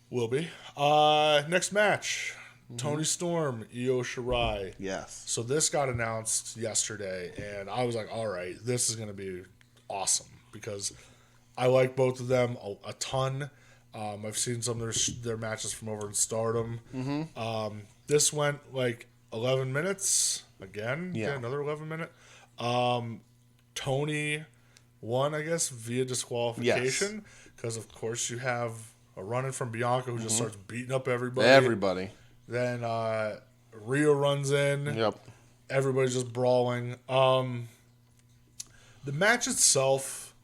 Will be." Next match: Toni Storm, Io Shirai. Yes. So this got announced yesterday, and I was like, "All right, this is going to be awesome," because I like both of them a ton. I've seen some of their matches from over in Stardom. This went like 11 minutes again. Yeah. Another 11-minute. Tony won, I guess, via disqualification because, of course, you have a run-in from Bianca who just starts beating up everybody. Everybody. Then Rhea runs in. Yep. Everybody's just brawling. The match itself,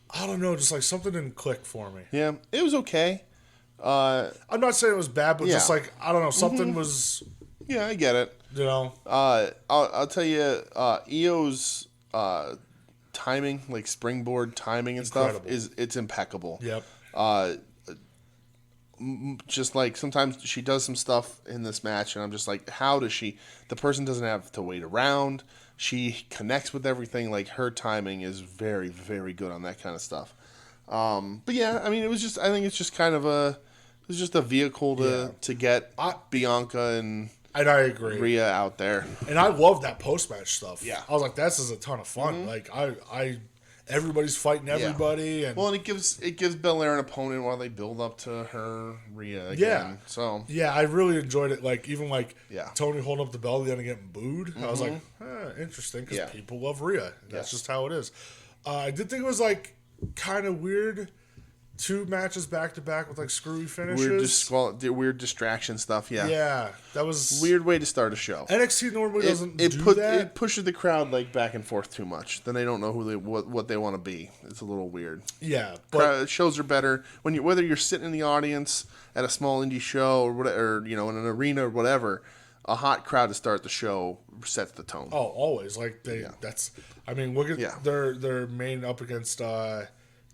I don't know, just like something didn't click for me. Yeah. It was okay. I'm not saying it was bad, but just like, I don't know, something was, Yeah, I get it. I'll tell you, Io's timing, like springboard timing and Incredible. stuff, it's impeccable. Yep. Just like sometimes she does some stuff in this match, and I'm just like, how does she? The person doesn't have to wait around. She connects with everything. Like her timing is very, very good on that kind of stuff. But yeah, I mean, I think it's just kind of it was just a vehicle to get Bianca and I agree. Rhea out there. And I love that post-match stuff. Yeah. I was like, this is a ton of fun. Like, everybody's fighting everybody. And Well, and it gives Belair an opponent while they build up to her Rhea again. Yeah. So yeah, I really enjoyed it. Like, even like Yeah. Tony holding up the belt and getting booed. I was like, interesting, because people love Rhea. That's just how it is. I did think it was like kind of weird. 2 matches back to back with like screwy finishes. Weird distraction stuff. Yeah. Yeah, that was Weird way to start a show. NXT normally doesn't do that. It pushes the crowd like back and forth too much. Then they don't know what they want to be. It's a little weird. Yeah, but Shows are better when whether you're sitting in the audience at a small indie show or whatever, in an arena or whatever. A hot crowd to start the show sets the tone. oh, always like that's. I mean, look at their main up against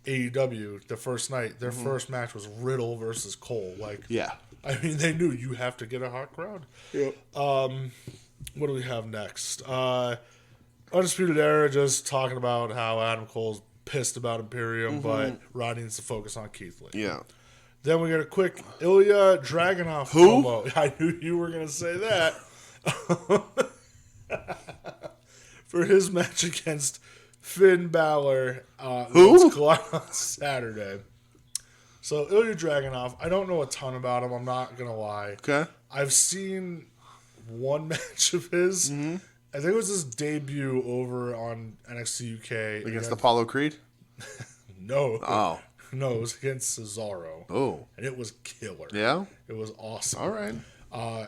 AEW the first night. Their first match was Riddle versus Cole. Like, Yeah. I mean, they knew you have to get a hot crowd. Yep. What do we have next? Undisputed Era just talking about how Adam Cole's pissed about Imperium, but Rodney needs to focus on Keith Lee. Yeah. Then we get a quick Ilya Dragunov promo. I knew you were going to say that. For his match against Finn Balor. Who? On Saturday. So Ilya Dragunov, I don't know a ton about him. I'm not going to lie. Okay. I've seen one match of his. I think it was his debut over on NXT UK. Against Apollo Creed? No. Oh. No, it was against Cesaro. Oh. And it was killer. Yeah? It was awesome. All right.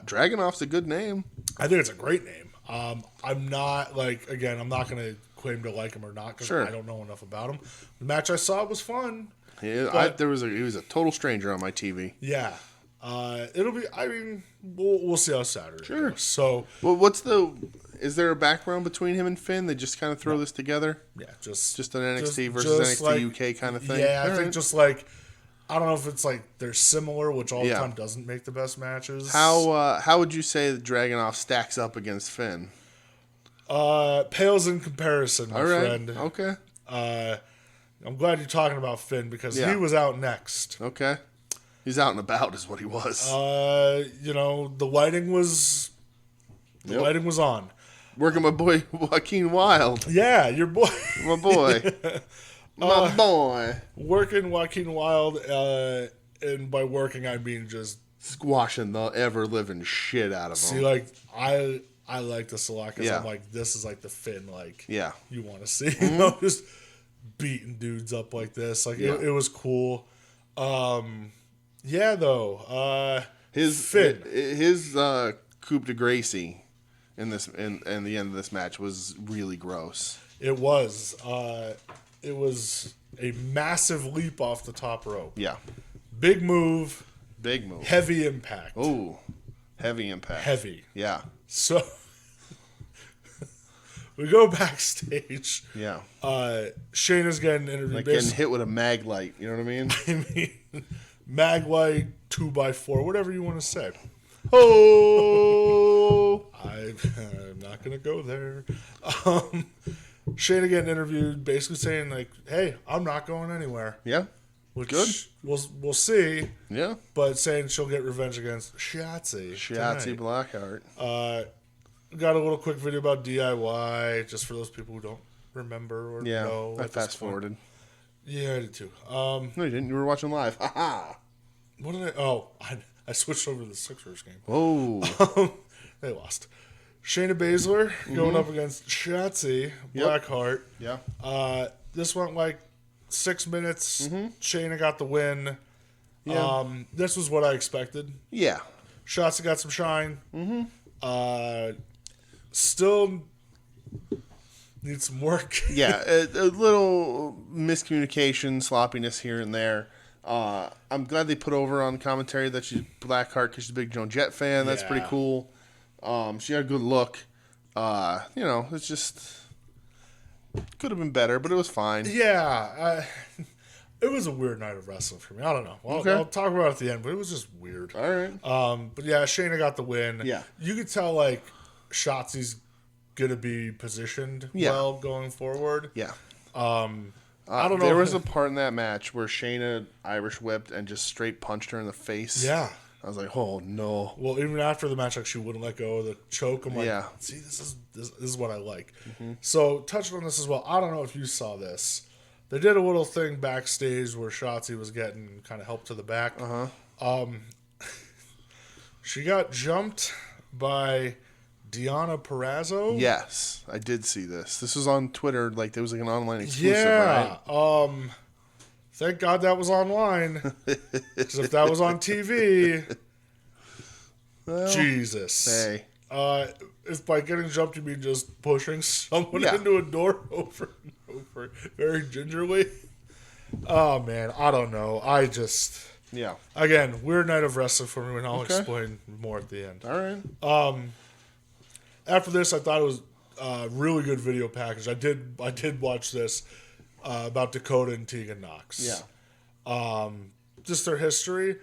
Dragunov's a good name. I think it's a great name. I'm not, I'm not going to claim to like him or not because I don't know enough about him. The match I saw was fun. Yeah, he was a total stranger on my TV. Yeah. It'll be, I mean, we'll see how Saturday goes. So, well, is there a background between him and Finn? They just kind of throw this together? Yeah, just an NXT versus NXT UK kind of thing? Yeah, I think just like, I don't know if it's like they're similar, which all the time doesn't make the best matches. How would you say that Dragunov stacks up against Finn? Pales in comparison, my friend. Okay. I'm glad you're talking about Finn because he was out next. Okay. He's out and about is what he was. The lighting was on. Working my boy Joaquin Wilde. Yeah, your boy. My boy. My boy. Working Joaquin Wilde, and by working I mean just squashing the ever living shit out of See, him. like I like this a lot because Yeah. I'm like, this is like the Finn like Yeah. you want to see, you know, just beating dudes up like this. Like Yeah. it was cool. Yeah, though. His Finn. his coup de gracie in this in the end of this match was really gross. It was. It was a massive leap off the top rope. Yeah. Big move. Big move. Heavy impact. Oh, heavy impact. Heavy. Yeah. So we go backstage. Yeah. Shayna's getting interviewed. Like getting hit with a mag light. You know what I mean? I mean, mag light, 2x4, whatever you want to say. Oh. I'm not gonna go there. Shayna getting interviewed, basically saying like, "Hey, I'm not going anywhere." Yeah. Which Good. We'll see. Yeah. But saying she'll get revenge against Shotzi. Shotzi Blackheart. Got a little quick video about DIY, just for those people who don't remember or Yeah. know. I at this fast point. forwarded. Yeah, I did too. No, you didn't. You were watching live. Ha ha. What did I? Oh, I switched over to the Sixers game. Oh. They lost. Shayna Baszler going up against Shotzi Blackheart. Yeah. This went like 6 minutes. Shayna got the win. Yeah. This was what I expected. Yeah. Shotzi got some shine. Still needs some work. Yeah. A little miscommunication, sloppiness here and there. I'm glad they put over on commentary that she's Blackheart because she's a big Joan Jett fan. That's pretty Yeah. cool. She had a good look. You know, it's just could have been better, but it was fine. Yeah. It was a weird night of wrestling for me. I don't know. I'll talk about it at the end, but it was just weird. All right. But yeah, Shayna got the win. Yeah. You could tell like Shotzi's gonna be positioned well going forward. Yeah. I don't know. There was a part in that match where Shayna Irish whipped and just straight punched her in the face. Yeah. I was like, oh no. Well, even after the match, like she wouldn't let go of the choke. I'm like, Yeah. see, this is what I like. So touching on this as well. I don't know if you saw this. They did a little thing backstage where Shotzi was getting kind of help to the back. She got jumped by Deonna Purrazzo. Yes, I did see this. This was on Twitter. Like there was like an online exclusive. Right? Thank God that was online. Because if that was on TV, Well, Jesus. Hey. If by getting jumped you mean just pushing someone Yeah. into a door over and over very gingerly. Oh man, I don't know. Yeah. Again, weird night of wrestling for me, and I'll explain more at the end. All right. After this, I thought it was a really good video package. I did watch this about Dakota and Tegan Knox. Yeah. Just their history.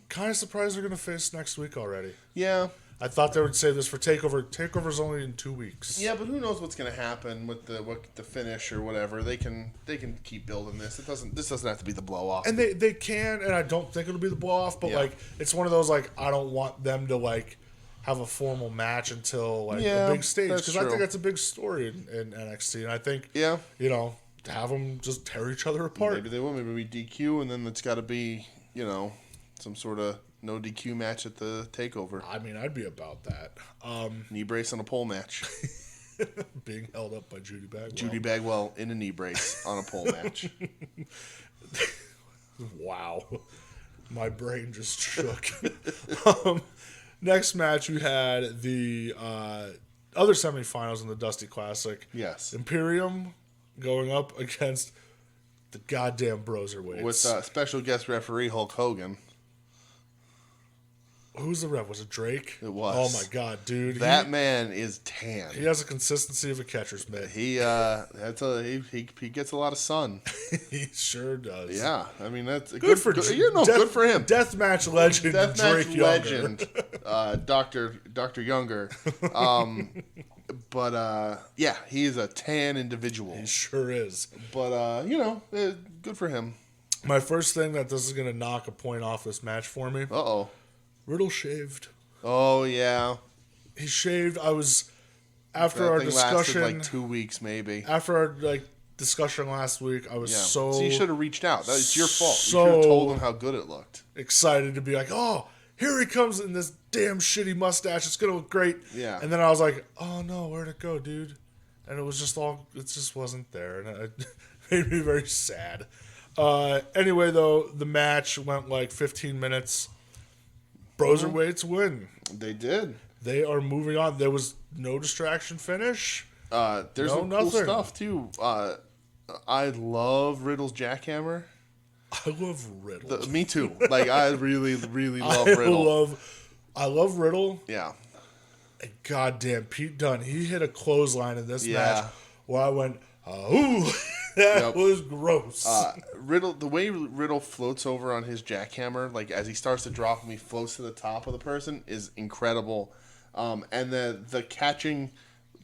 Kind of surprised they're going to face next week already. Yeah. I thought they would save this for TakeOver. TakeOver's only in 2 weeks. Yeah, but who knows what's going to happen with the finish or whatever. They can keep building this. This doesn't have to be the blow off. And they can, and I don't think it'll be the blow off, but like it's one of those like I don't want them to like have a formal match until like a big stage because I think that's a big story in NXT, and I think you know, to have them just tear each other apart. Maybe they will. Maybe we DQ, and then it's got to be some sort of no DQ match at the TakeOver. I mean, I'd be about that. Knee brace on a pole match. Being held up by Judy Bagwell. Judy Bagwell in a knee brace on a pole match. Wow. My brain just shook. Next match, we had the other semifinals in the Dusty Classic. Yes. Imperium going up against the goddamn Broserweights. With special guest referee Hulk Hogan. Who's the ref? Was it Drake? It was. Oh my god, dude! That man is tan. He has a consistency of a catcher's mitt. He gets a lot of sun. He sure does. Yeah, I mean that's good for good for him. Deathmatch legend, Drake legend, Dr. Younger. But yeah, he is a tan individual. He sure is. But good for him. My first thing that this is gonna knock a point off this match for me. Uh-oh. Riddle shaved. Oh yeah. He shaved. I was after That our thing discussion lasted like 2 weeks maybe. After our discussion last week, I was So you should have reached out. That was your fault. So you should have told him how good it looked. Excited to be like, oh, here he comes in this damn shitty mustache. It's going to look great. Yeah. And then I was like, oh no, where'd it go, dude? And it just wasn't there. And it made me very sad. Anyway, though, the match went like 15 minutes. Broserweights win. They did. They are moving on. There was no distraction finish. There's some cool stuff, too. I love Riddle's jackhammer. I love Riddle. Me too. Like, I really, really love Riddle. I love Riddle. Yeah. And goddamn, Pete Dunne, he hit a clothesline in this match where I went, ooh, that was gross. Riddle, the way Riddle floats over on his jackhammer, like as he starts to drop him, he floats to the top of the person, is incredible. And the catching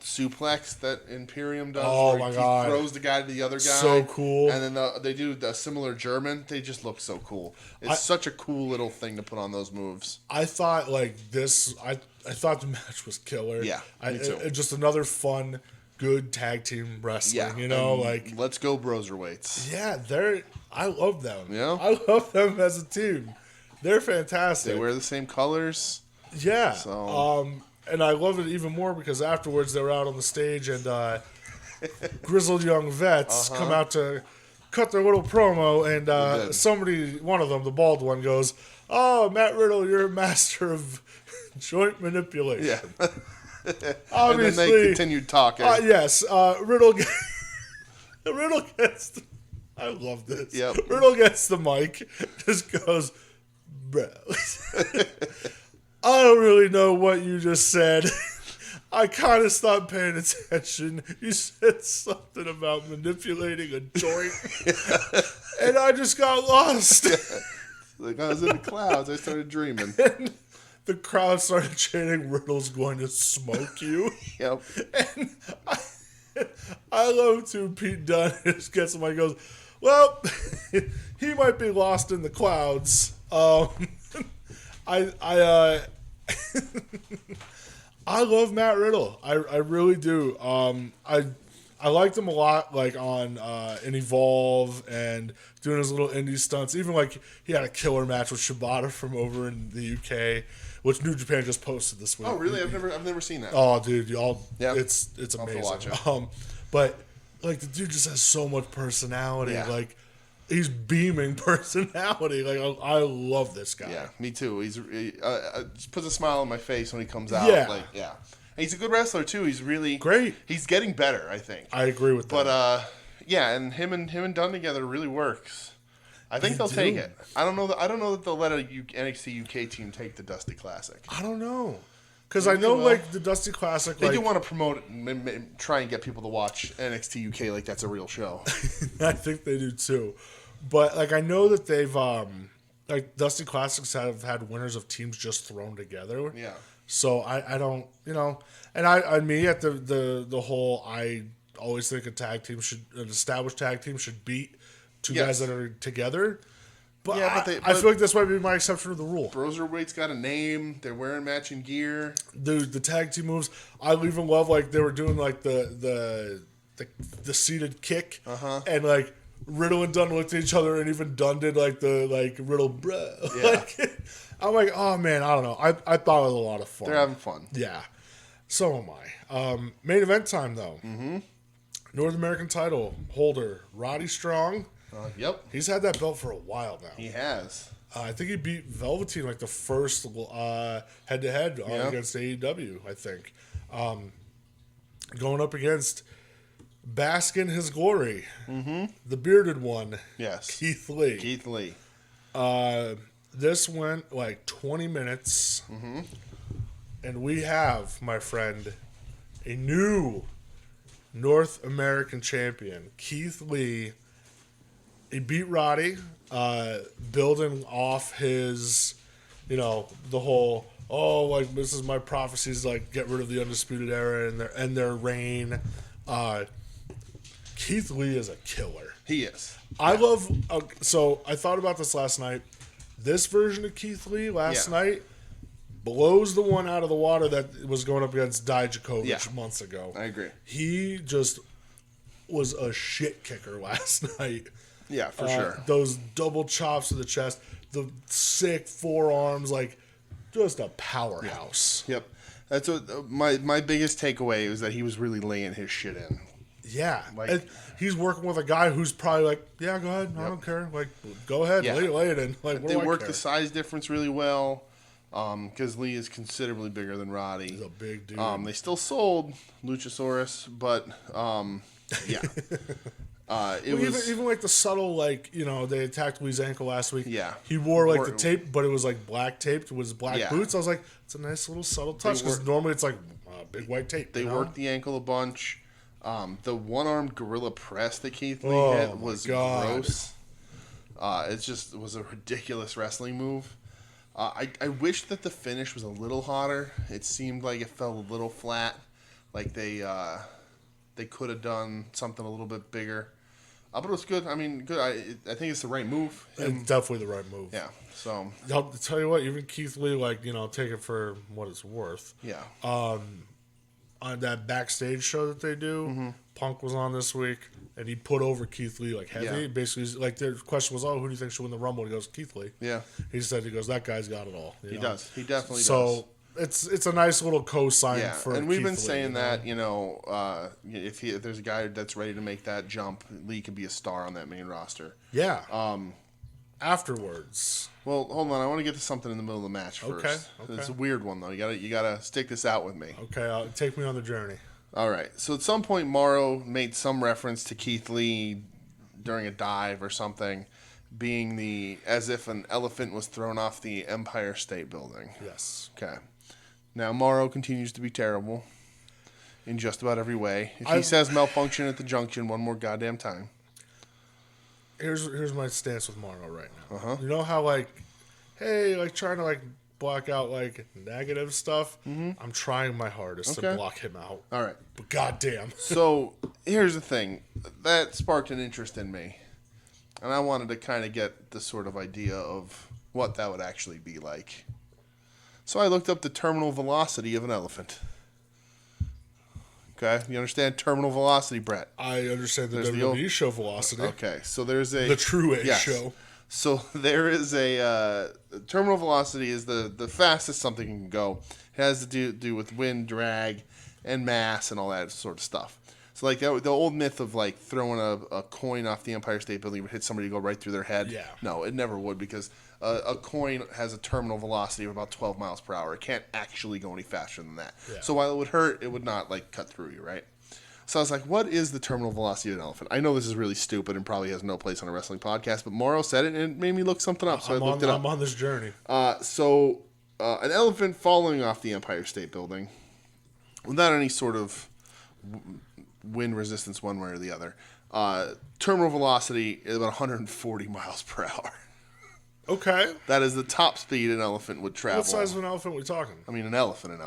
suplex that Imperium does. Oh my god! He throws the guy to the other guy. So cool. And then they do the similar German. They just look so cool. It's such a cool little thing to put on those moves. I thought like this. I thought the match was killer. Yeah, me too. Just another fun, good tag team wrestling. Yeah, you know, like let's go Broserweights. Yeah, I love them. Yeah, I love them as a team. They're fantastic. They wear the same colors. Yeah. So. And I love it even more because afterwards they were out on the stage and grizzled young vets come out to cut their little promo and somebody, one of them, the bald one, goes, "Oh, Matt Riddle, you're a master of joint manipulation." Yeah. Obviously. And then they continued talking. Yes. Riddle gets I love this. Yep. Riddle gets the mic, just goes, "Bro. I don't really know what you just said. I kind of stopped paying attention. You said something about manipulating a joint, and I just got lost." Like I was in the clouds, I started dreaming. And the crowd started chanting, "Riddle's going to smoke you." Yep. And I love to Pete Dunne just gets him and goes, "Well, he might be lost in the clouds." I love Matt Riddle. I really do. I liked him a lot, like on in Evolve and doing his little indie stunts. Even like he had a killer match with Shibata from over in the UK, which New Japan just posted this week. Oh, really? I've never seen that. Oh, dude, Yep. it's amazing. I'll have to watch it. But like the dude just has so much personality. Yeah. Like he's beaming personality. Like I love this guy. Yeah, me too. He just puts a smile on my face when he comes out. Yeah. Like, yeah. And he's a good wrestler too. He's really great. He's getting better, I think. I agree with that. But yeah, and him and Dunn together really works. I think they'll take it. I don't know that they'll let a NXT UK team take the Dusty Classic. I don't know. Because I know, like, the Dusty Classic... They do want to promote it and try and get people to watch NXT UK like that's a real show. I think they do, too. But, like, I know that they've... like, Dusty Classics have had winners of teams just thrown together. Yeah. So, I don't... You know... And at the whole... I always think an established tag team should beat two guys that are together. But, yeah, I feel like this might be my exception to the rule. Broserweight's got a name. They're wearing matching gear. Dude, the tag team moves. I even love like they were doing like the seated kick, and like Riddle and Dunn looked at each other, and even Dunn did like the Riddle, bro. Yeah. Like, I'm like, oh man, I don't know. I thought it was a lot of fun. They're having fun. Yeah, so am I. Main event time though. Mm-hmm. North American title holder Roddy Strong. Yep. He's had that belt for a while now. He has. I think he beat Velveteen like the first head-to-head against AEW, I think. Going up against Bask in His Glory, the bearded one. Yes. Keith Lee. Keith Lee. This went like 20 minutes. And we have, my friend, a new North American champion, Keith Lee. He beat Roddy, building off his, the whole, like this is my prophecies, like get rid of the Undisputed Era and their reign. Keith Lee is a killer. He is. I love. So I thought about this last night. This version of Keith Lee last night blows the one out of the water that was going up against Dijakovic months ago. I agree. He just was a shit kicker last night. Yeah, for sure. Those double chops to the chest, the sick forearms, like just a powerhouse. Yep. That's what my biggest takeaway was, that he was really laying his shit in. Yeah. Like, and he's working with a guy who's probably like, yeah, go ahead. I don't care. Like, go ahead. Yeah. Lay it in. Like, they worked the size difference really well, because Lee is considerably bigger than Roddy. He's a big dude. They still sold Luchasaurus, but yeah. It was even like the subtle, like, they attacked Lee's ankle last week. Yeah. He wore like the tape, but it was like black taped with his black Yeah. boots. I was like, it's a nice little subtle touch, because normally it's like big white tape. They worked the ankle a bunch. The one-armed gorilla press that Keith Lee hit was gross. It was a ridiculous wrestling move. I wish that the finish was a little hotter. It seemed like it fell a little flat. Like they could have done something a little bit bigger. But it was good. I mean, good. I think it's the right move. It's definitely the right move. Yeah. So I'll tell you what, even Keith Lee, like, take it for what it's worth. yeah. On that backstage show that they do, Punk was on this week, and he put over Keith Lee like heavy. Yeah. Basically, like, their question was, who do you think should win the Rumble? And he goes, Keith Lee. Yeah. He goes, that guy's got it all. He does. He definitely does. So it's a nice little cosign for. And we've Keith been Lee, saying that, if there's a guy that's ready to make that jump, Lee could be a star on that main roster. Yeah. Afterwards. Well, hold on. I want to get to something in the middle of the match first. Okay. It's a weird one though. You gotta stick this out with me. Okay, take me on the journey. All right. So at some point, Morrow made some reference to Keith Lee during a dive or something, being as if an elephant was thrown off the Empire State Building. Yes. Okay. Now Morrow continues to be terrible in just about every way. If he says malfunction at the junction one more goddamn time. Here's my stance with Morrow right now. Uh-huh. You know how, like, hey, like, trying to, like, block out, like, negative stuff? Mm-hmm. I'm trying my hardest to block him out. All right. But goddamn. So here's the thing. That sparked an interest in me. And I wanted to kind of get the sort of idea of what that would actually be like. So I looked up the terminal velocity of an elephant. Okay, you understand terminal velocity, Brett? I understand the WWE show Velocity. Okay, so there's the True Age show. So there is a terminal velocity is the fastest something can go. It has to do with wind, drag, and mass, and all that sort of stuff. So like the old myth of like throwing a coin off the Empire State Building would hit somebody, go right through their head. Yeah. No, it never would, because a coin has a terminal velocity of about 12 miles per hour. It can't actually go any faster than that. Yeah. So while it would hurt, it would not like cut through you, right? So I was like, what is the terminal velocity of an elephant? I know this is really stupid and probably has no place on a wrestling podcast, but Morrow said it and it made me look something up. So I looked it up. I'm on this journey. So an elephant falling off the Empire State Building without any sort of wind resistance one way or the other, terminal velocity is about 140 miles per hour. Okay. That is the top speed an elephant would travel. What size of an elephant are we talking? I mean, an elephant. I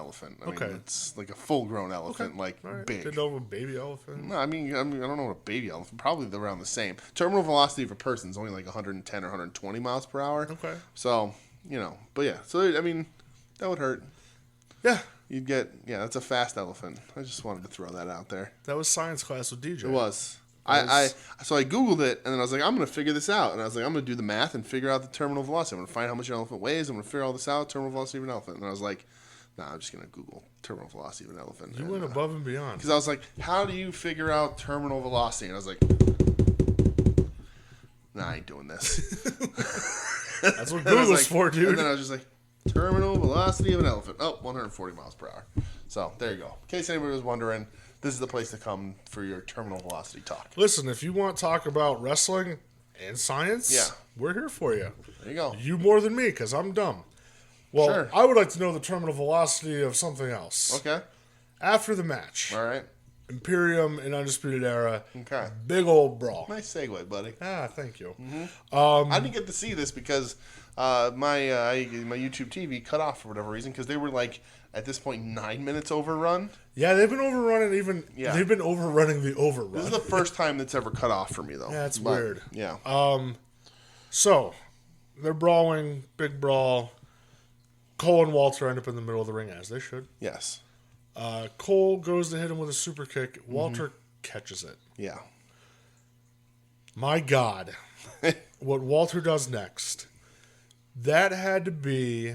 Okay. mean, it's like a full-grown elephant, like Right. big. Didn't know a baby elephant. No, I mean, I don't know what a baby elephant. Probably around the same. Terminal velocity of a person is only like 110 or 120 miles per hour. Okay. So but yeah. So I mean, that would hurt. Yeah. You'd get that's a fast elephant. I just wanted to throw that out there. That was science class with DJ. It was. So I Googled it, and then I was like, I'm going to figure this out. And I was like, I'm going to do the math and figure out the terminal velocity. I'm going to find how much an elephant weighs. I'm going to figure all this out, terminal velocity of an elephant. And I was like, nah, I'm just going to Google terminal velocity of an elephant. You went above and beyond. Because I was like, how do you figure out terminal velocity? And I was like, nah, I ain't doing this. That's what Google's for, dude. And then I was just like, terminal velocity of an elephant. Oh, 140 miles per hour. So there you go. In case anybody was wondering, this is the place to come for your terminal velocity talk. Listen, if you want to talk about wrestling and science, we're here for you. There you go. You more than me, because I'm dumb. Well, Sure. I would like to know the terminal velocity of something else. Okay. After the match, All right. Imperium and Undisputed Era, Okay. big old brawl. Nice segue, buddy. Thank you. I didn't get to see this because my YouTube TV cut off for whatever reason, because they were like at this point 9 minutes overrun. Yeah, they've been overrunning they've been overrunning the overrun. This is the first time that's ever cut off for me, though. Yeah, that's weird. Yeah. So, they're brawling, big brawl. Cole and Walter end up in the middle of the ring, as they should. Yes. Cole goes to hit him with a super kick. Walter catches it. Yeah. My God. What Walter does next, that had to be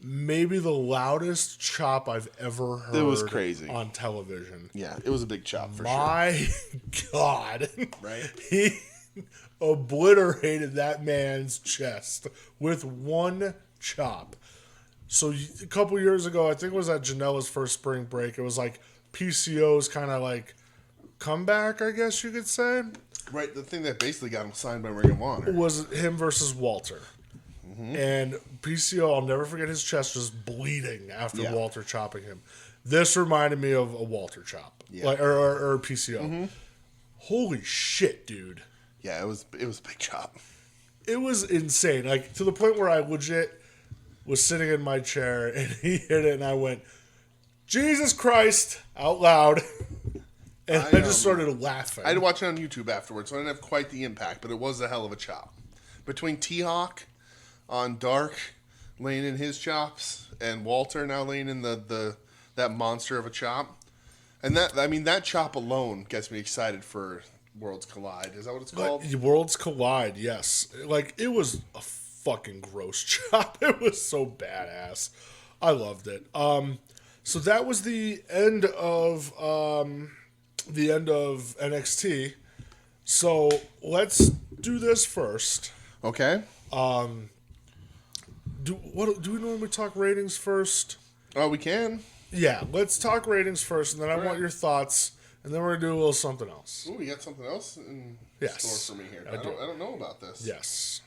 maybe the loudest chop I've ever heard. It was crazy on television. Yeah, it was a big chop for sure. My God. Right? He obliterated that man's chest with one chop. So a couple years ago, I think it was at Janela's first spring break, it was like PCO's kind of like comeback, I guess you could say. Right, the thing that basically got him signed by Ring of Honor was him versus Walter. And PCO, I'll never forget his chest just bleeding after Walter chopping him. This reminded me of a Walter chop, or PCO. Holy shit, dude! Yeah, it was a big chop. It was insane, like to the point where I legit was sitting in my chair and he hit it, and I went, "Jesus Christ!" out loud, and I just started laughing. I had to watch it on YouTube afterwards, so I didn't have quite the impact, but it was a hell of a chop. Between T-Hawk on Dark laying in his chops and Walter now laying in that monster of a chop. And that chop alone gets me excited for Worlds Collide. Is that what it's called? Worlds Collide, yes. Like, it was a fucking gross chop. It was so badass. I loved it. So that was the end of NXT. So let's do this first. Okay. Do we normally talk ratings first? Oh, we can. Yeah, let's talk ratings first, and then I want your thoughts, and then we're gonna do a little something else. Oh, you got something else in store for me here. I don't know about this. Yes.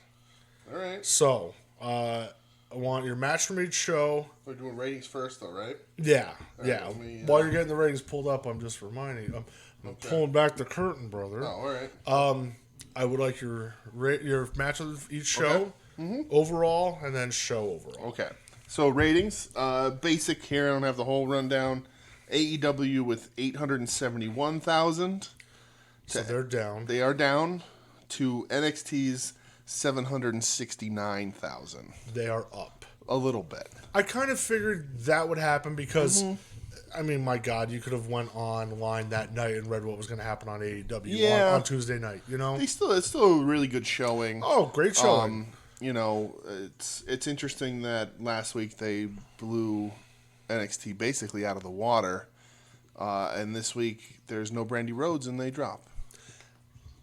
All right. So, I want your match from each show. We're doing ratings first, though, right? Yeah, right, yeah. While you're getting the ratings pulled up, I'm just reminding you. I'm pulling back the curtain, brother. Oh, all right. I would like your match of each show. Overall, and then show overall. Okay. So ratings, basic here. I don't have the whole rundown. AEW with 871,000. So they're down. They are down to NXT's 769,000. They are up a little bit. I kind of figured that would happen because, I mean, my God, you could have went online that night and read what was going to happen on AEW on Tuesday night. You know, it's still a really good showing. Oh, great showing. You know, it's interesting that last week they blew NXT basically out of the water, and this week there's no Brandy Rhodes and they drop.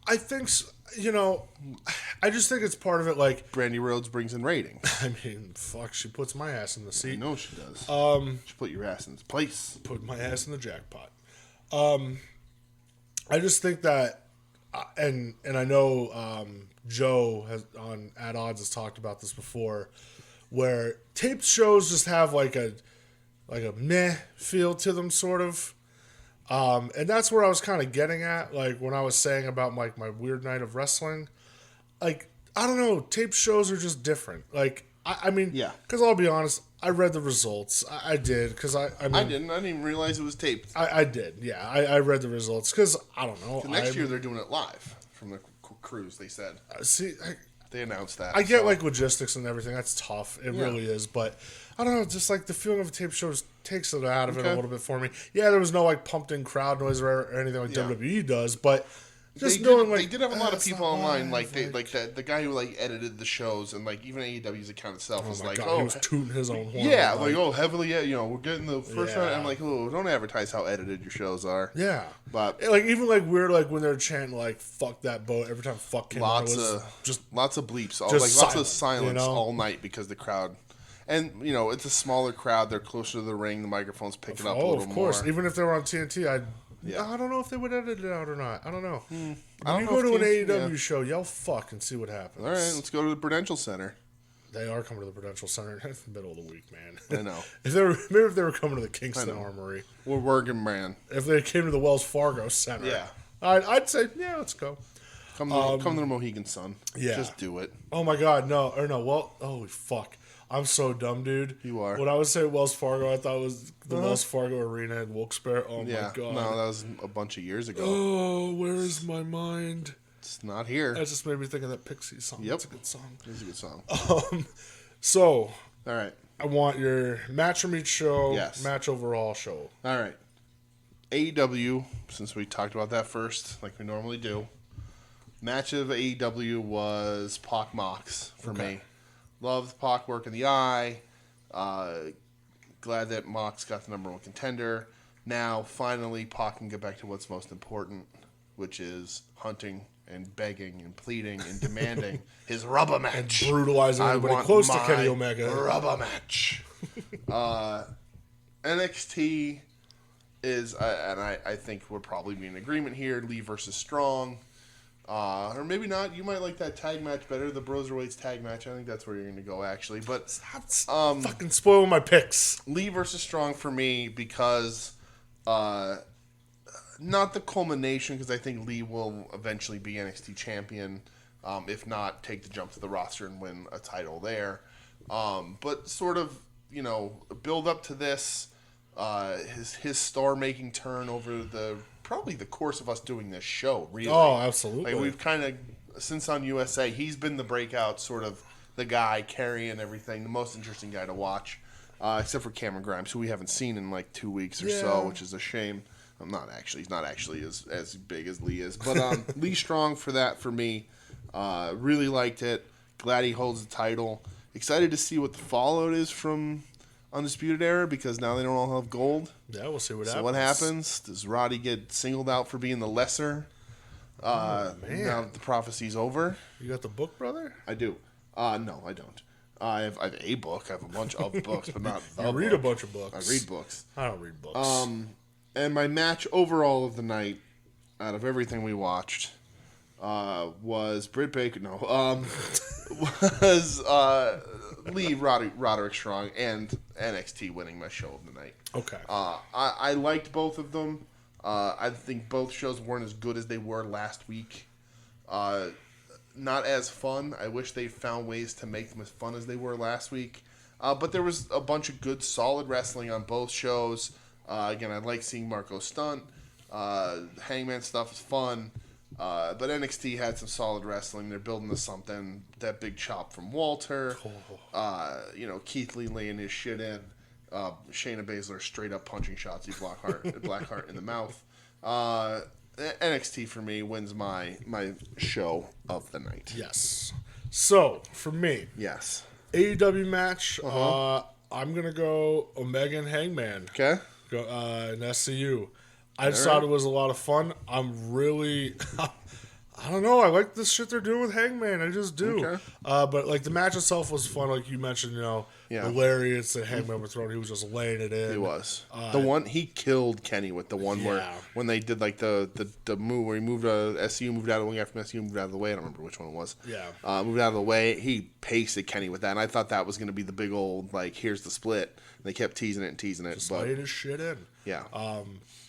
I think, you know, I just think it's part of it. Like Brandy Rhodes brings in ratings. I mean, fuck, she puts my ass in the seat. I know she does. She put your ass in its place. Put my ass in the jackpot. I just think that, and I know. Joe has on At Odds has talked about this before, where taped shows just have like a meh feel to them, sort of, and that's where I was kind of getting at, like when I was saying about like my weird night of wrestling, like I don't know, taped shows are just different. Like I mean, because I'll be honest, I read the results, I did, because I didn't even realize it was taped. I did, yeah, I read the results because I don't know. Next year they're doing it live from the cruise, they said. They announced that. I get like logistics and everything. That's tough. It really is. But I don't know. Just like the feeling of a tape show takes it out of it a little bit for me. Yeah, there was no like pumped in crowd noise or anything like WWE does. But just knowing they did have a lot of people online, the guy who like edited the shows, and like even AEW's account itself was like, he was tooting his own horn. Yeah, like heavily, you know, we're getting the first round. I'm like, don't advertise how edited your shows are. Yeah, but like even like weird, like when they're chanting like "fuck that boat" every time "fuck" came out, lots of bleeps, lots of silence, you know? all night because the crowd. And, you know, it's a smaller crowd. They're closer to the ring. The microphones pick it up a little more. Oh, of course. Even if they were on TNT, I don't know if they would edit it out or not. I don't know. When you go to an AEW show, yell "fuck" and see what happens. All right, let's go to the Prudential Center. They are coming to the Prudential Center in the middle of the week, man. I know. If they were coming to the Kingston Armory. We're working, man. If they came to the Wells Fargo Center. Yeah. I'd say, yeah, let's go. Come to the Mohegan Sun. Yeah. Just do it. Oh, my God. No. Well, holy fuck. I'm so dumb, dude. You are. When I was saying Wells Fargo, I thought it was the Wells Fargo Arena in Wilkes-Barre. Oh, my God. No, that was a bunch of years ago. Oh, where is my mind? It's not here. That just made me think of that Pixies song. Yep. That's a good song. It's a good song. So, all right. I want your match from each show, match overall show. All right. AEW, since we talked about that first, like we normally do. Match of AEW was Pac Mox for me. Loved Pac work in the eye. Glad that Mox got the number 1 contender. Now, finally, Pac can get back to what's most important, which is hunting and begging and pleading and demanding his rubber match. And brutalizing everybody close to Kenny Omega. Rubber match. NXT is, and I think we're probably be in agreement here, Lee versus Strong. Or maybe not. You might like that tag match better, the Broserweights tag match. I think that's where you're going to go, actually. But stop fucking spoiling my picks. Lee versus Strong for me because not the culmination, because I think Lee will eventually be NXT champion, if not take the jump to the roster and win a title there. But sort of, build up to this, his star-making turn over probably the course of us doing this show, really. Oh, absolutely. Like, we've kind of, since on USA, he's been the breakout, sort of the guy carrying everything, the most interesting guy to watch, except for Cameron Grimes, who we haven't seen in like 2 weeks or so, which is a shame. He's not actually as big as Lee is. But Lee Strong for me. Really liked it. Glad he holds the title. Excited to see what the fallout is from Undisputed Era, because now they don't all have gold. Yeah, we'll see what happens. So what happens? Does Roddy get singled out for being the lesser? Now that the prophecy's over. You got the book, brother? I do. No, I don't. I have a book. I have a bunch of books, but not the You read book. a bunch of books. I read books. I don't read books. And my match overall of the night, out of everything we watched, was Britt Baker. No, was Roderick Strong and NXT winning my show of the night. Okay. I liked both of them. I think both shows weren't as good as they were last week. Not as fun. I wish they found ways to make them as fun as they were last week. But there was a bunch of good, solid wrestling on both shows. Again, I like seeing Marco stunt. Hangman stuff is fun. But NXT had some solid wrestling. They're building to something. That big chop from Walter. Keith Lee laying his shit in. Shayna Baszler straight up punching shots. Blackheart in the mouth. NXT for me wins my show of the night. Yes. So, for me. Yes. AEW match. I'm going to go Omega and Hangman. Okay. Go in SCU. I just thought it was a lot of fun. I'm really... I don't know. I like this shit they're doing with Hangman. I just do. Okay. But like the match itself was fun, like you mentioned. The lariats that Hangman was throwing. He was just laying it in. He was the one. He killed Kenny with the one where when they did like the move where he moved SCU moved out of the wing after SCU moved out of the way. I don't remember which one it was. Yeah. Moved out of the way. He pasted Kenny with that, and I thought that was going to be the big old like here's the split. And they kept teasing it. Just laying his shit in. Yeah.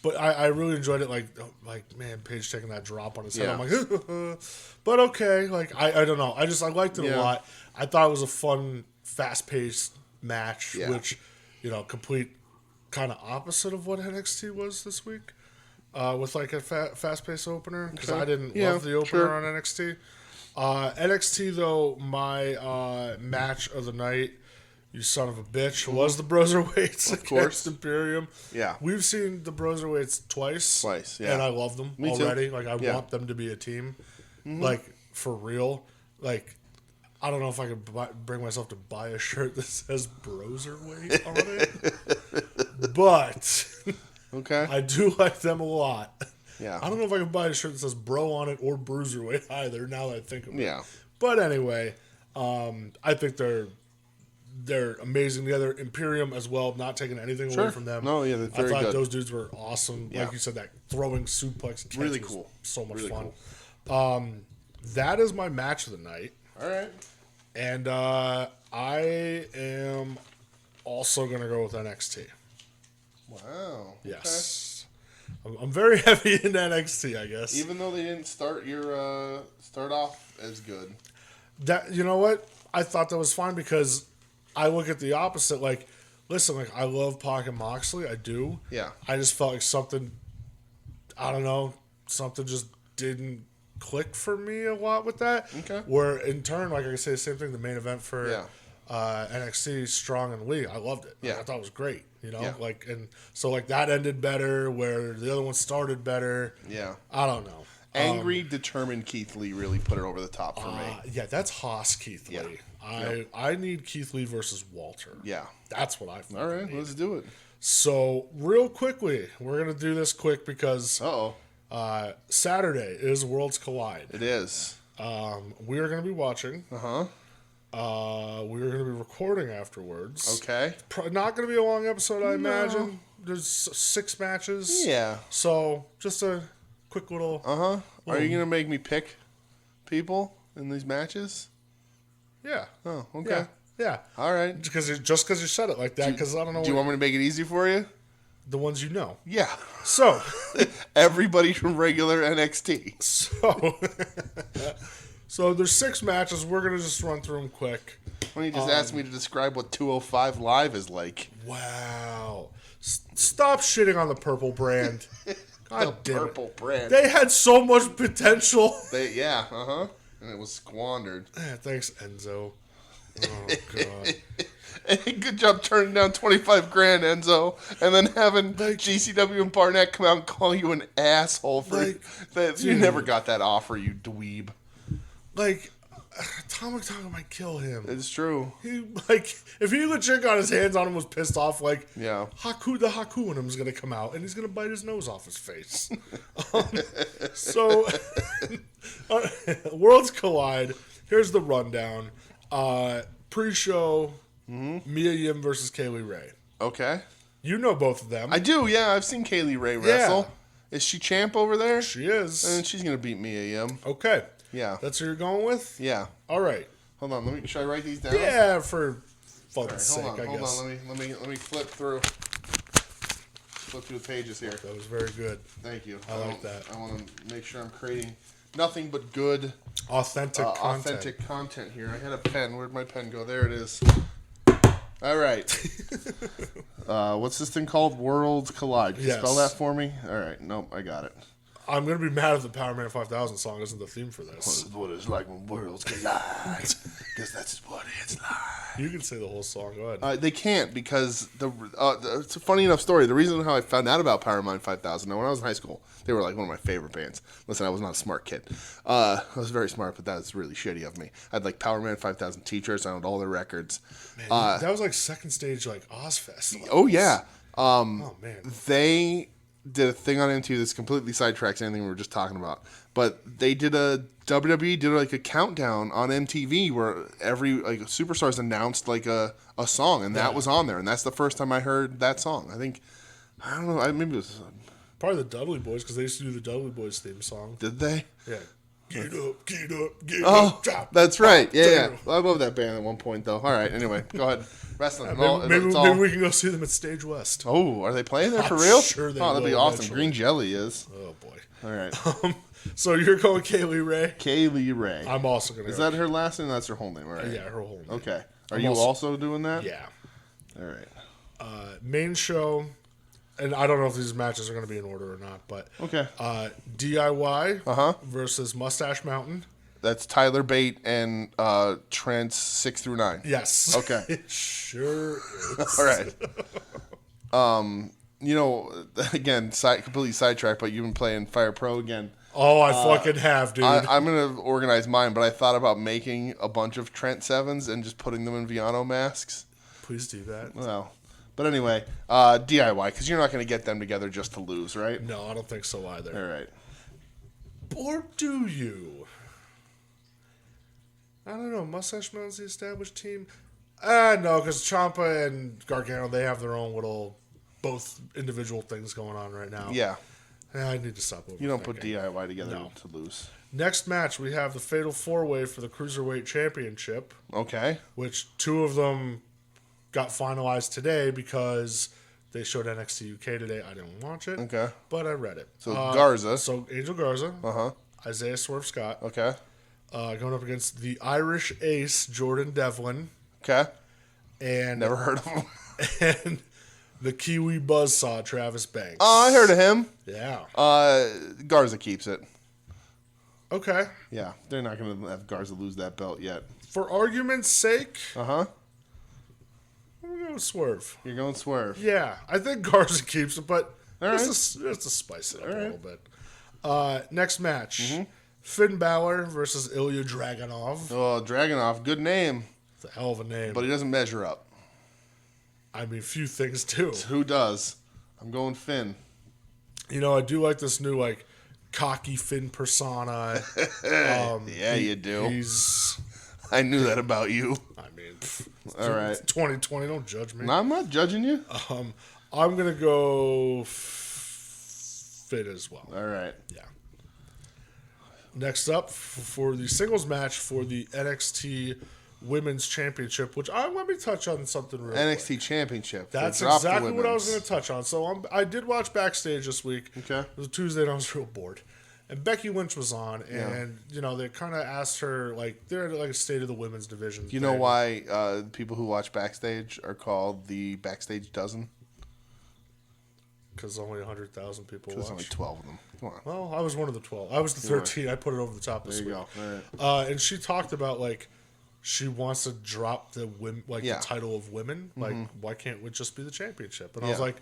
But I really enjoyed it. Like man, Paige taking that drop on his head. I'm like, but okay. Like I don't know. I liked it a lot. I thought it was a fun, fast paced match, which complete kind of opposite of what NXT was this week. With like a fast paced opener because I didn't love the opener on NXT. NXT though, my match of the night. You son of a bitch. Was the Broserweights against Imperium. Yeah. We've seen the Broserweights twice. Yeah. And I love them already. Like, I want them to be a team. Mm-hmm. Like, for real. Like, I don't know if I could bring myself to buy a shirt that says Broserweight on it. But okay, I do like them a lot. Yeah. I don't know if I can buy a shirt that says Bro on it or Bruiserweight either, now that I think of it. Yeah. But anyway, I think they're amazing together. Imperium as well, not taking anything away from them. No, yeah, they're very good. I thought those dudes were awesome. Yeah. Like you said, that throwing suplex catch really was cool. So much really fun. Cool. That is my match of the night. All right. And I am also going to go with NXT. Wow. Yes. Okay. I'm very heavy in NXT, I guess. Even though they didn't start off as good. That you know what? I thought that was fine because I look at the opposite. Like, listen, like I love Pac and Moxley, I do. Yeah. I just felt like something just didn't click for me a lot with that. Okay. Where in turn, like I say, the same thing. The main event for NXT, Strong and Lee, I loved it. Yeah. I thought it was great. Like and so like that ended better. Where the other one started better. Yeah. I don't know. Angry, determined Keith Lee really put it over the top for me. Yeah, that's Haas Keith Lee. I need Keith Lee versus Walter. Yeah. That's what I think. All right, let's do it. So, real quickly, we're going to do this quick because Uh-oh. Saturday is Worlds Collide. It is. We are going to be watching. Uh-huh. We are going to be recording afterwards. Okay. Not going to be a long episode, I imagine. There's 6 matches. Yeah. So, just a quick little... Uh-huh. Are you going to make me pick people in these matches? Yeah. Oh, okay. Yeah. All right. Just because you said it like that, because I don't know. Do you want me to make it easy for you? The ones you know. Yeah. So. Everybody from regular NXT. So there's 6 matches. We're going to just run through them quick. Why don't you just ask me to describe what 205 Live is like? Wow. Stop shitting on the purple brand. God damn Purple brand. They had so much potential. Yeah, uh-huh. And it was squandered. Thanks, Enzo. Oh, God. Good job turning down $25,000, Enzo, and then having GCW and Barnett come out and call you an asshole for that. You never got that offer, you dweeb. Tom McTaggart might kill him. It's true. If he legit got his hands on him, was pissed off, the Haku in him is gonna come out, and he's gonna bite his nose off his face. Worlds Collide. Here's the rundown. Pre-show, Mia Yim versus Kaylee Ray. Okay. You know both of them. I do, yeah. I've seen Kaylee Ray wrestle. Yeah. Is she champ over there? She is. And she's going to beat Mia Yim. Okay. Yeah. That's who you're going with? Yeah. All right. Hold on. Should I write these down? Yeah, for fuck's sake, I guess. Hold on. Let me flip through the pages here. That was very good. Thank you. I like that. I want to make sure I'm creating nothing but good, authentic content here. I had a pen. Where'd my pen go? There it is. All right. What's this thing called? Worlds Collide. Can you spell that for me? All right. Nope, I got it. I'm going to be mad if the Power Man 5000 song isn't the theme for this. What it's like when worlds collide. Because that's what it's like. You can say the whole song. Go ahead. They can't because it's a funny enough story. The reason how I found out about Power Man 5000, now when I was in high school, they were like one of my favorite bands. Listen, I was not a smart kid. I was very smart, but that was really shitty of me. I had Power Man 5000 t-shirts. I owned all their records. Man, that was second stage Ozfest levels. Oh, yeah. Oh, man. They did a thing on MTV that's completely sidetracks anything we were just talking about. But they did WWE did a countdown on MTV where every superstars announced a song, and that was on there, and that's the first time I heard that song. I don't know, maybe it was probably the Dudley Boys, because they used to do the Dudley Boys theme song. Did they? Yeah. Get up, get up, get up. Drop, that's right. Yeah. I love that band at one point, though. All right. Anyway, go ahead. Wrestling. Maybe we can go see them at Stage West. Oh, are they playing there for real? Sure they that'd be awesome. Eventually. Green Jelly is. Oh boy. All right. So you're going Kaylee Ray? Kaylee Ray. I'm also going to. Is that her last name? That's her whole name, right? Yeah, her whole name. Okay. Are you also doing that? Yeah. All right. Main show, and I don't know if these matches are going to be in order or not, but okay. DIY versus Mustache Mountain. That's Tyler Bate and Trent's 6 through 9. Yes. Okay. It sure is. All right. Again, completely sidetracked, but you've been playing Fire Pro again. Oh, I fucking have, dude. I'm going to organize mine, but I thought about making a bunch of Trent 7s and just putting them in Viano masks. Please do that. Well, but anyway, DIY, because you're not going to get them together just to lose, right? No, I don't think so either. All right. Or do you? I don't know. Mustache Mountain's the established team? No, because Ciampa and Gargano, they have their own little, both individual things going on right now. Yeah. I need to stop overthinking. You don't put DIY together to lose. Next match, we have the Fatal 4-Way for the Cruiserweight Championship. Okay. Which 2 of them got finalized today because they showed NXT UK today. I didn't watch it. Okay. But I read it. So Garza. So Angel Garza. Uh-huh. Isaiah Swerve Scott. Okay. Going up against the Irish Ace, Jordan Devlin. Okay. And never heard of him. And the Kiwi Buzzsaw, Travis Banks. Oh, I heard of him. Yeah. Garza keeps it. Okay. Yeah, they're not going to have Garza lose that belt yet. For argument's sake. Uh-huh. I'm going Swerve. You're going Swerve. Yeah, I think Garza keeps it, but All right. just to spice it up a little bit. Next match. Finn Balor versus Ilya Dragunov. Oh, Dragunov, good name. It's a hell of a name. But he doesn't measure up. I mean, few things do. Who does? I'm going Finn. You know, I do like this new, like, cocky Finn persona. Yeah, you do. He's... I knew that about you. I mean, all right. 2020, don't judge me. No, I'm not judging you. I'm going to go Finn as well. All right. Yeah. Next up, for the singles match for the NXT Women's Championship, which let me touch on something real NXT quick. Championship. That's exactly what I was going to touch on. So I did watch Backstage this week. Okay. It was a Tuesday and I was real bored. And Becky Lynch was on, and, you know, they kind of asked her, like, they're at, like, a state of the women's division. Do you know why people who watch Backstage are called the Backstage Dozen? Because only 100,000 people watch. There's only 12 of them. Come on. Well, I was one of the 12. I was the 13. I put it over the top this There you week. go. All right. And she talked about, like, she wants to drop the the title of women. Like, why can't it just be the championship? And I was like,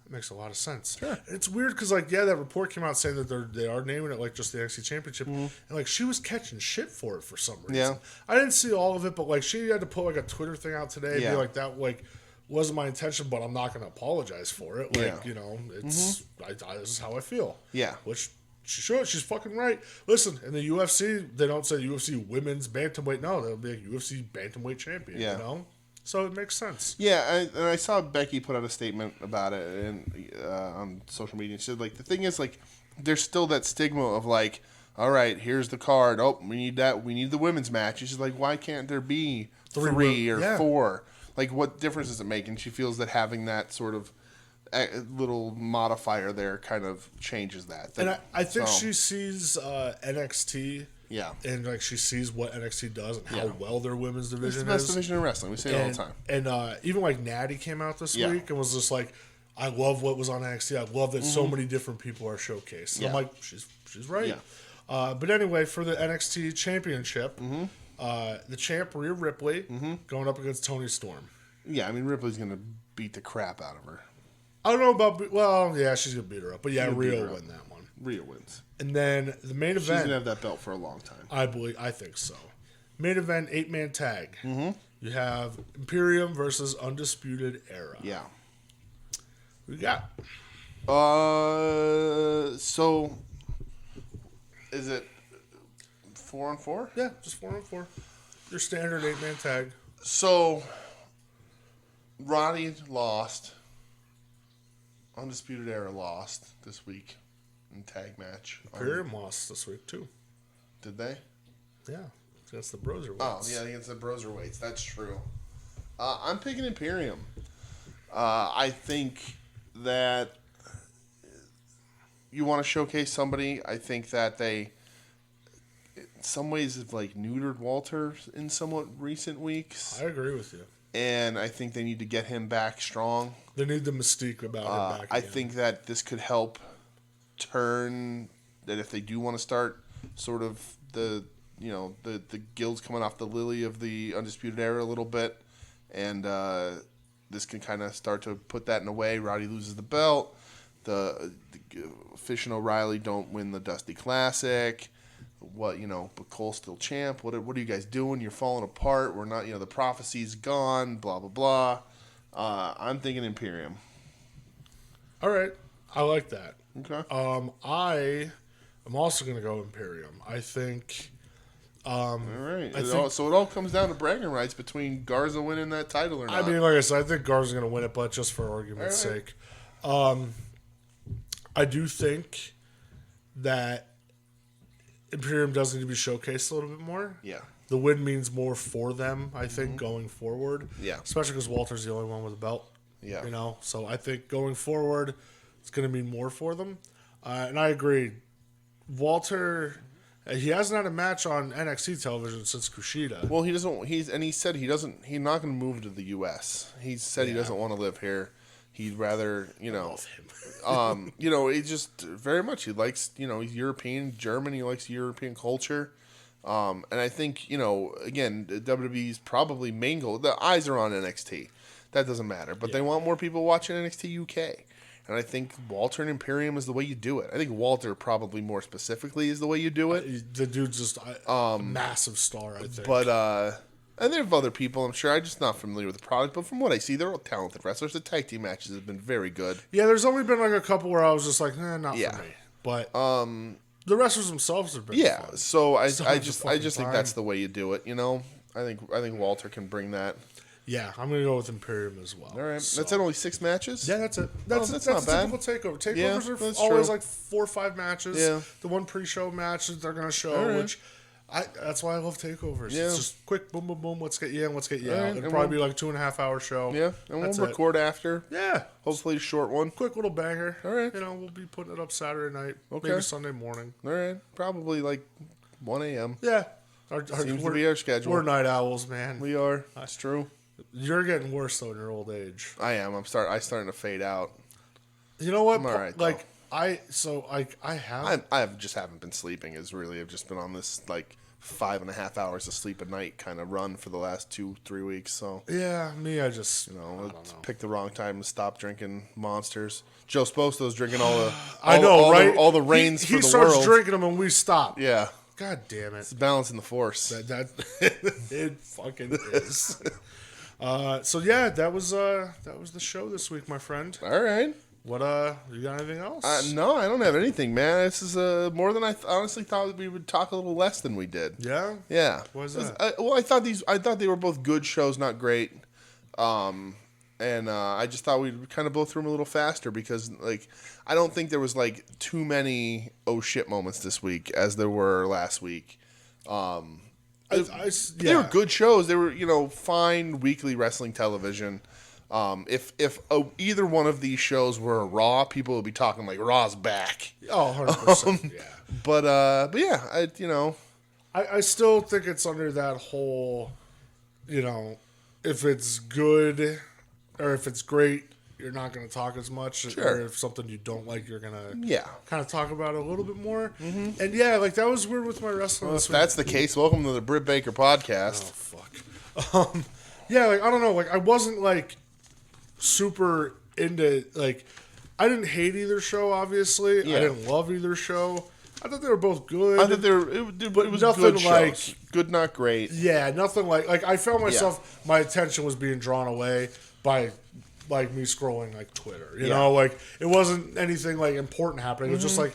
that makes a lot of sense. Sure. And it's weird because, like, that report came out saying that they are naming it, like, just the NXT championship. And, like, she was catching shit for it for some reason. Yeah. I didn't see all of it, but, like, she had to put, like, a Twitter thing out today and be like, that, like, wasn't my intention, but I'm not going to apologize for it. Like, you know, it's this is how I feel. Yeah. Which she should. She's fucking right. Listen, in the UFC, they don't say UFC women's bantamweight. No, they'll be like UFC bantamweight champion. Yeah. You know, so it makes sense. Yeah, and I saw Becky put out a statement about it on social media. She said, like, the thing is, like, there's still that stigma of, like, all right, here's the card. Oh, we need that. We need the women's match. She's like, why can't there be three or four? Like, what difference does it make? And she feels that having that sort of little modifier there kind of changes that. And I think she sees NXT. Yeah. And, like, she sees what NXT does and how well their women's division is. It's the best division in wrestling. We say it all the time. And even, like, Natty came out this week and was just like, I love what was on NXT. I love that so many different people are showcased. And I'm like, she's right. Yeah. But anyway, for the NXT Championship, the champ, Rhea Ripley, going up against Toni Storm. Yeah, I mean, Ripley's going to beat the crap out of her. I don't know about... Well, yeah, she's going to beat her up. But yeah, Rhea will win that one. Rhea wins. And then the main event... She's going to have that belt for a long time. I think so. Main event, 8-man tag. You have Imperium versus Undisputed Era. Yeah. Who you got? So... Is it 4-on-4? Yeah, just 4-on-4. Your standard 8-man tag. So, Roddy lost. Undisputed Era lost this week in tag match. Imperium lost this week, too. Did they? Yeah, against the Broserweights. Oh, yeah, against the Broserweights. That's true. I'm picking Imperium. I think that you want to showcase somebody. I think that they, in some ways, have like neutered Walter in somewhat recent weeks. I agree with you. And I think they need to get him back strong. They need the mystique about him back I again. think that this could help turn that if they do want to start sort of the guilds coming off the lily of the Undisputed Era a little bit, and this can kind of start to put that in a way. Roddy loses the belt. The Fish and O'Reilly don't win the Dusty Classic. But Cole's still champ. What are you guys doing? You're falling apart. We're not. The prophecy's gone. Blah blah blah. I'm thinking Imperium. All right, I like that. Okay. I am also going to go Imperium. I think. All right. So it all comes down to bragging rights between Garza winning that title or not. I mean, like I said, I think Garza's going to win it, but just for argument's sake, I do think that Imperium does need to be showcased a little bit more. Yeah. The win means more for them, I think, going forward. Yeah. Especially because Walter's the only one with a belt. Yeah. So I think going forward, it's going to mean more for them. And I agree. Walter, he hasn't had a match on NXT television since Kushida. Well, he doesn't. He said he doesn't. He's not going to move to the U.S. He said he doesn't want to live here. He'd rather, Love him. he just very much he likes, he's European, German. He likes European culture, and I think again, WWE's probably main goal. The eyes are on NXT. That doesn't matter, but they want more people watching NXT UK, And I think Walter and Imperium is the way you do it. I think Walter probably more specifically is the way you do it. The dude's just a massive star, I think. But, and there are other people, I'm sure. I'm just not familiar with the product. But from what I see, they're all talented wrestlers. The tag team matches have been very good. Yeah, there's only been like a couple where I was just like, not for me. But the wrestlers themselves have been fun. So I just think that's the way you do it, you know? I think Walter can bring that. Yeah, I'm going to go with Imperium as well. All right. So. That's only 6 matches? Yeah, that's it. That's not bad. Typical takeover. Takeovers are always like 4 or 5 matches. Yeah. The one pre-show match that they're going to show, which that's why I love takeovers. Yeah. It's just quick, boom, boom, boom. Let's get you in. Let's get you out. It'll probably be like a 2.5 hour show. Yeah, and we'll record after. Yeah. Hopefully a short one. Quick little banger. All right. You know, we'll be putting it up Saturday night. Okay. Maybe Sunday morning. All right. Probably like 1 a.m. Yeah. Seems to be our schedule. We're night owls, man. We are. That's true. You're getting worse though in your old age. I am. I'm starting to fade out. You know what? I'm all right. Like though. I just haven't been sleeping. I've just been on this like 5.5 hours of sleep a night kind of run for the last 2-3 weeks. So yeah, me, I just picked the wrong time to stop drinking Monsters. Joe Sposto's drinking all the right? all the reigns for the world. He starts drinking them and we stop. Yeah. God damn it! It's balancing the force. That it fucking is. So yeah, that was the show this week, my friend. All right. What you got anything else? No, I don't have anything, man. This is more than I honestly thought we would talk a little less than we did. Yeah. Yeah. What is that? I thought they were both good shows, not great. And I just thought we'd kind of blow through them a little faster because, like, I don't think there was like too many oh shit moments this week as there were last week. They were good shows. They were, fine weekly wrestling television. If either one of these shows were a Raw, people would be talking like Raw's back. Oh, 100%. Yeah. But yeah, I still think it's under that whole, if it's good or if it's great, you're not going to talk as much. Sure. Or if something you don't like, you're going to kind of talk about it a little bit more. Mm-hmm. And yeah, like that was weird with my wrestling. Well, if that's the case, welcome to the Britt Baker podcast. Oh, fuck. Yeah, like, I don't know. Like, I wasn't like super into, like, I didn't hate either show, obviously. Yeah. I didn't love either show. I thought they were both good. I thought it was nothing good like shows. Good, not great. Yeah, nothing like I found myself, my attention was being drawn away by like me scrolling like Twitter. You know, like it wasn't anything like important happening. It was just like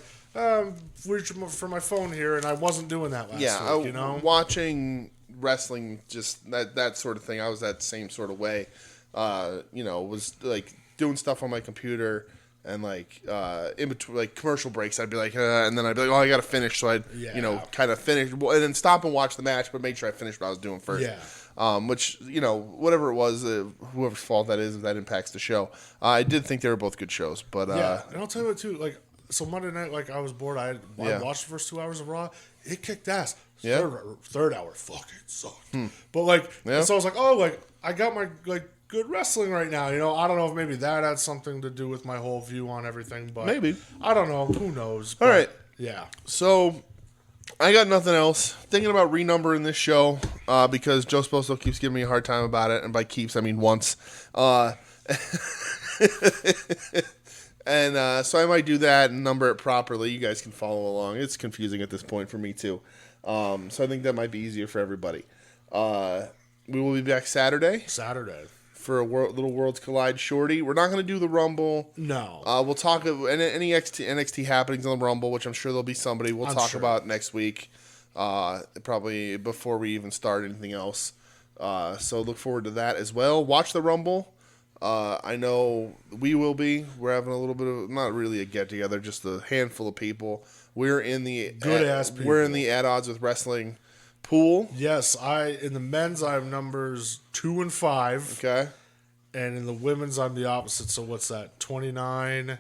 reaching for my phone here, and I wasn't doing that last week. Watching wrestling, just that sort of thing. I was that same sort of way. Was like doing stuff on my computer. And like in between, like commercial breaks, I'd be like, and then I'd be like, oh, I got to finish. So I'd, kind of finish, and then stop and watch the match, but make sure I finished what I was doing first. Yeah. Which whatever it was, whoever's fault that is, if that impacts the show. I did think they were both good shows, but and I'll tell you what too. Like, so Monday night, like I was bored. I watched the first 2 hours of Raw. It kicked ass. Yeah. Third hour fucking sucked. But like, so I was like, oh, like I got my like. Good wrestling right now, I don't know if maybe that had something to do with my whole view on everything, but maybe I don't know. Who knows? All right, yeah. So I got nothing else. Thinking about renumbering this show because Joe Sposto keeps giving me a hard time about it, and by keeps I mean once. And so I might do that and number it properly. You guys can follow along. It's confusing at this point for me too, so I think that might be easier for everybody. We will be back Saturday. For a little Worlds Collide shorty. We're not going to do the Rumble. No. We'll talk about any NXT happenings on the Rumble, which I'm sure there'll be somebody we'll talk about next week, probably before we even start anything else. So look forward to that as well. Watch the Rumble. I know we will be. We're having a little bit of, not really a get-together, just a handful of people. We're in the We're in the At Odds with Wrestling pool. Yes, in the men's I have numbers 2 and 5. Okay. And in the women's I'm the opposite. So what's that? 29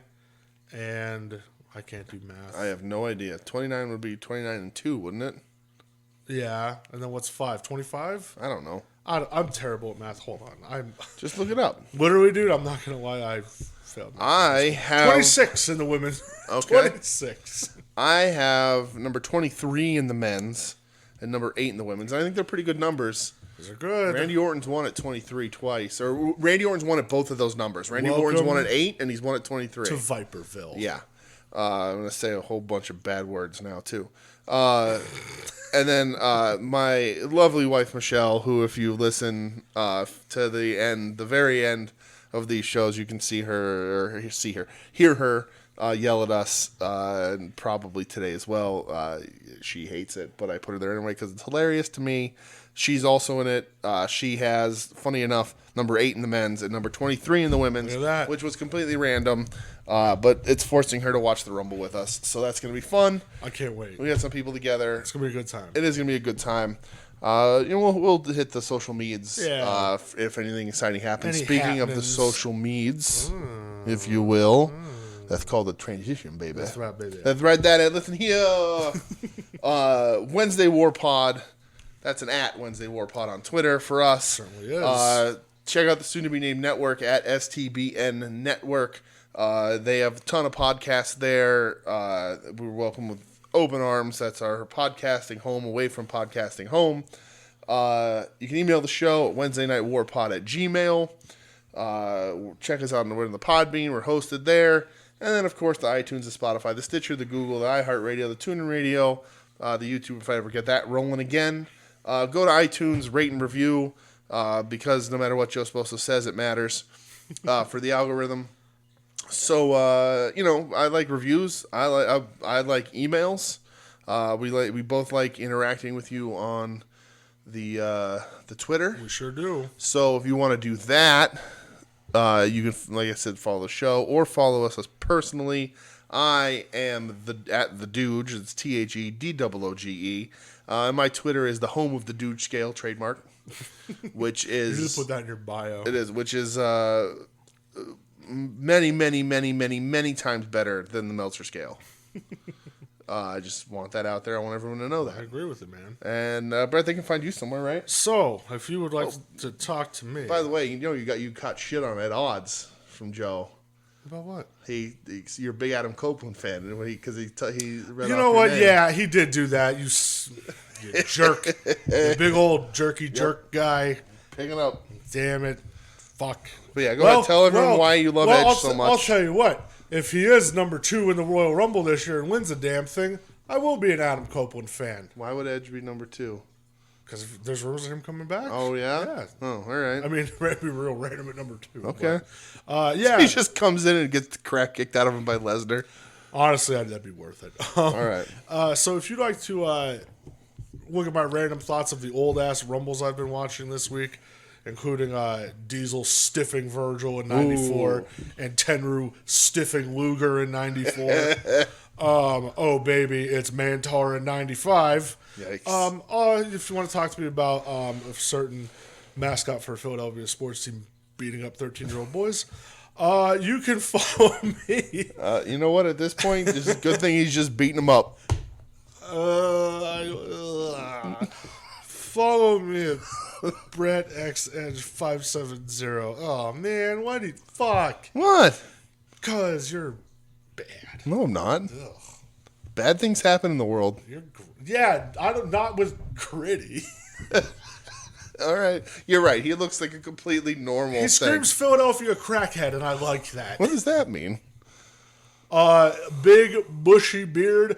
and I can't do math. I have no idea. 29 would be 29 and 2, wouldn't it? Yeah. And then what's 5? 25? I don't know. I'm terrible at math. Hold on. Just look it up. Literally, dude, I'm not gonna lie. I failed. I have 26 in the women's. Okay. 26. I have number 23 in the men's. And number 8 in the women's. I think they're pretty good numbers. Those are good. Randy Orton's won at 23 twice. Or Randy Orton's won at both of those numbers. Randy Orton's won at 8, and he's won at 23. To Viperville. Yeah. I'm going to say a whole bunch of bad words now, too. And then my lovely wife, Michelle, who, if you listen to the very end of these shows, you can hear her yell at us, and probably today as well. She hates it, but I put her there anyway because it's hilarious to me. She's also in it. She has, funny enough, number 8 in the men's and number 23 in the women's, which was completely random. But it's forcing her to watch the Rumble with us, so that's going to be fun. I can't wait. We got some people together. It's going to be a good time. It is going to be a good time. We'll hit the social medias if anything exciting happens. Speaking of the social medias, if you will. That's called a transition, baby. That's right, baby. That's right, Daddy. Listen here. Wednesday War Pod. That's an @Wednesday War Pod on Twitter for us. Certainly is. Check out the soon-to-be-named network at STBN Network. They have a ton of podcasts there. We're welcome with open arms. That's our podcasting home, away from podcasting home. You can email the show at WednesdayNightWarPod@gmail. Check us out on the Podbean. We're hosted there. And then, of course, the iTunes, the Spotify, the Stitcher, the Google, the iHeartRadio, the TuneIn Radio, the YouTube, if I ever get that rolling again. Go to iTunes, rate and review, because no matter what Joe Sposo says, it matters for the algorithm. So, I like reviews. I like emails. We both like interacting with you on the Twitter. We sure do. So if you want to do that, you can, like I said, follow the show or follow us personally. I am at the Dooge. It's THEDOOGE. My Twitter is the home of the Dooge scale trademark, which is you just put that in your bio. It is, which is many, many, many, many, many times better than the Meltzer scale. I just want that out there. I want everyone to know that. I agree with it, man. And Brett, they can find you somewhere, right? So, if you would like to talk to me. By the way, you caught shit on at odds from Joe. About what? You're a big Adam Copeland fan, because he read. You know what? Name. Yeah, he did do that. You jerk, you big old jerky jerk guy. Picking up. Damn it, fuck. But yeah, go ahead. Tell everyone why you love Edge so much. I'll tell you what. If he is number 2 in the Royal Rumble this year and wins the damn thing, I will be an Adam Copeland fan. Why would Edge be number 2? Because there's rumors of him coming back. Oh, yeah? Yeah. Oh, all right. I mean, it might be real random at number 2. Okay. But, yeah. So he just comes in and gets the crap kicked out of him by Lesnar. Honestly, that'd be worth it. All right. So if you'd like to look at my random thoughts of the old-ass Rumbles I've been watching this week, including Diesel stiffing Virgil in 94 and Tenru stiffing Luger in 94. Oh, baby, it's Mantar in 95. Yikes. If you want to talk to me about a certain mascot for a Philadelphia sports team beating up 13-year-old boys, you can follow me. You know what? At this point, it's a good thing he's just beating them up. Follow me at Brett X Edge 570. Oh man, why did fuck? What? Because you're bad. No, I'm not. Ugh. Bad things happen in the world. Not with Gritty. All right, you're right. He looks like a completely normal. He screams Philadelphia crackhead, and I like that. What does that mean? Big bushy beard.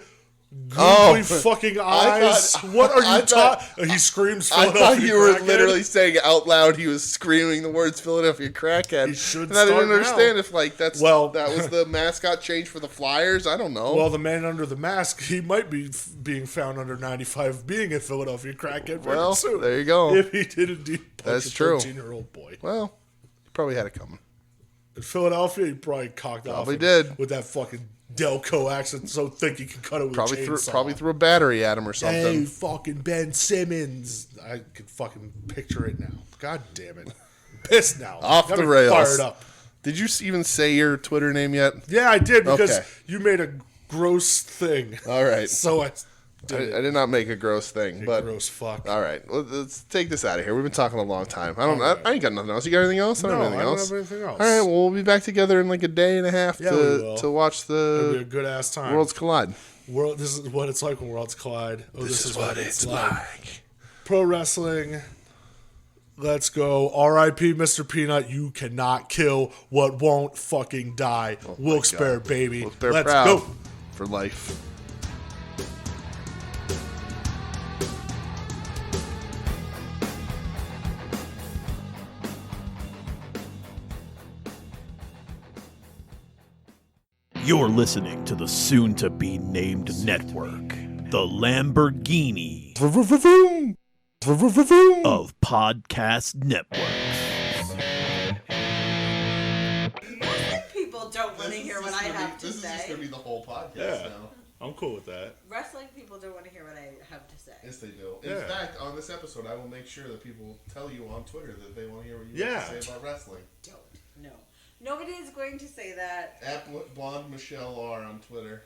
Googly fucking eyes. What are you talking? He screams Philadelphia I thought you were crackhead? literally saying out loud he was screaming the words Philadelphia crackhead. He should and I didn't start understand now. if that was the mascot change for the Flyers. I don't know. Well, the man under the mask, he might be being found under 95 being a Philadelphia crackhead very soon. There you go. If he did indeed punch That's a true. 13-year-old boy. Well, he probably had it coming. In Philadelphia, he probably cocked off. Probably did. With that fucking Delco accent so thick he could cut it with a chainsaw. Probably threw a battery at him or something. Hey, fucking Ben Simmons. I could fucking picture it now. God damn it. I'm pissed now. Off the rails. Fired up. Did you even say your Twitter name yet? Yeah, I did because you made a gross thing. All right. So I did not make a gross thing, but gross fuck. All right, let's take this out of here. We've been talking a long time. I ain't got nothing else. You got anything else? I don't have anything else. All right, well, we'll be back together in like a day and a half to watch It'll be a good ass time. Worlds Collide. This is what it's like when worlds collide. Oh, this is what it's like. Pro wrestling Let's go. R.I.P. Mr. Peanut. You cannot kill what won't fucking die. Wilkes-Barre, baby. Wilkes-Barre Let's proud go. for life. You're listening to the soon-to-be-named network, the Lamborghini of podcast networks. Wrestling people don't want to hear what I have to This is just say. going to be the whole podcast Yeah. now. I'm cool with that. Wrestling people don't want to hear what I have to say. Yes, they do. Yeah. In fact, on this episode, I will make sure that people tell you on Twitter that they want to hear what you have to say about wrestling. Don't. No. Nobody is going to say that. At Blonde Michelle R on Twitter.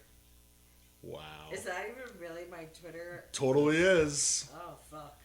Wow. Is that even really my Twitter? Totally is. Oh, fuck.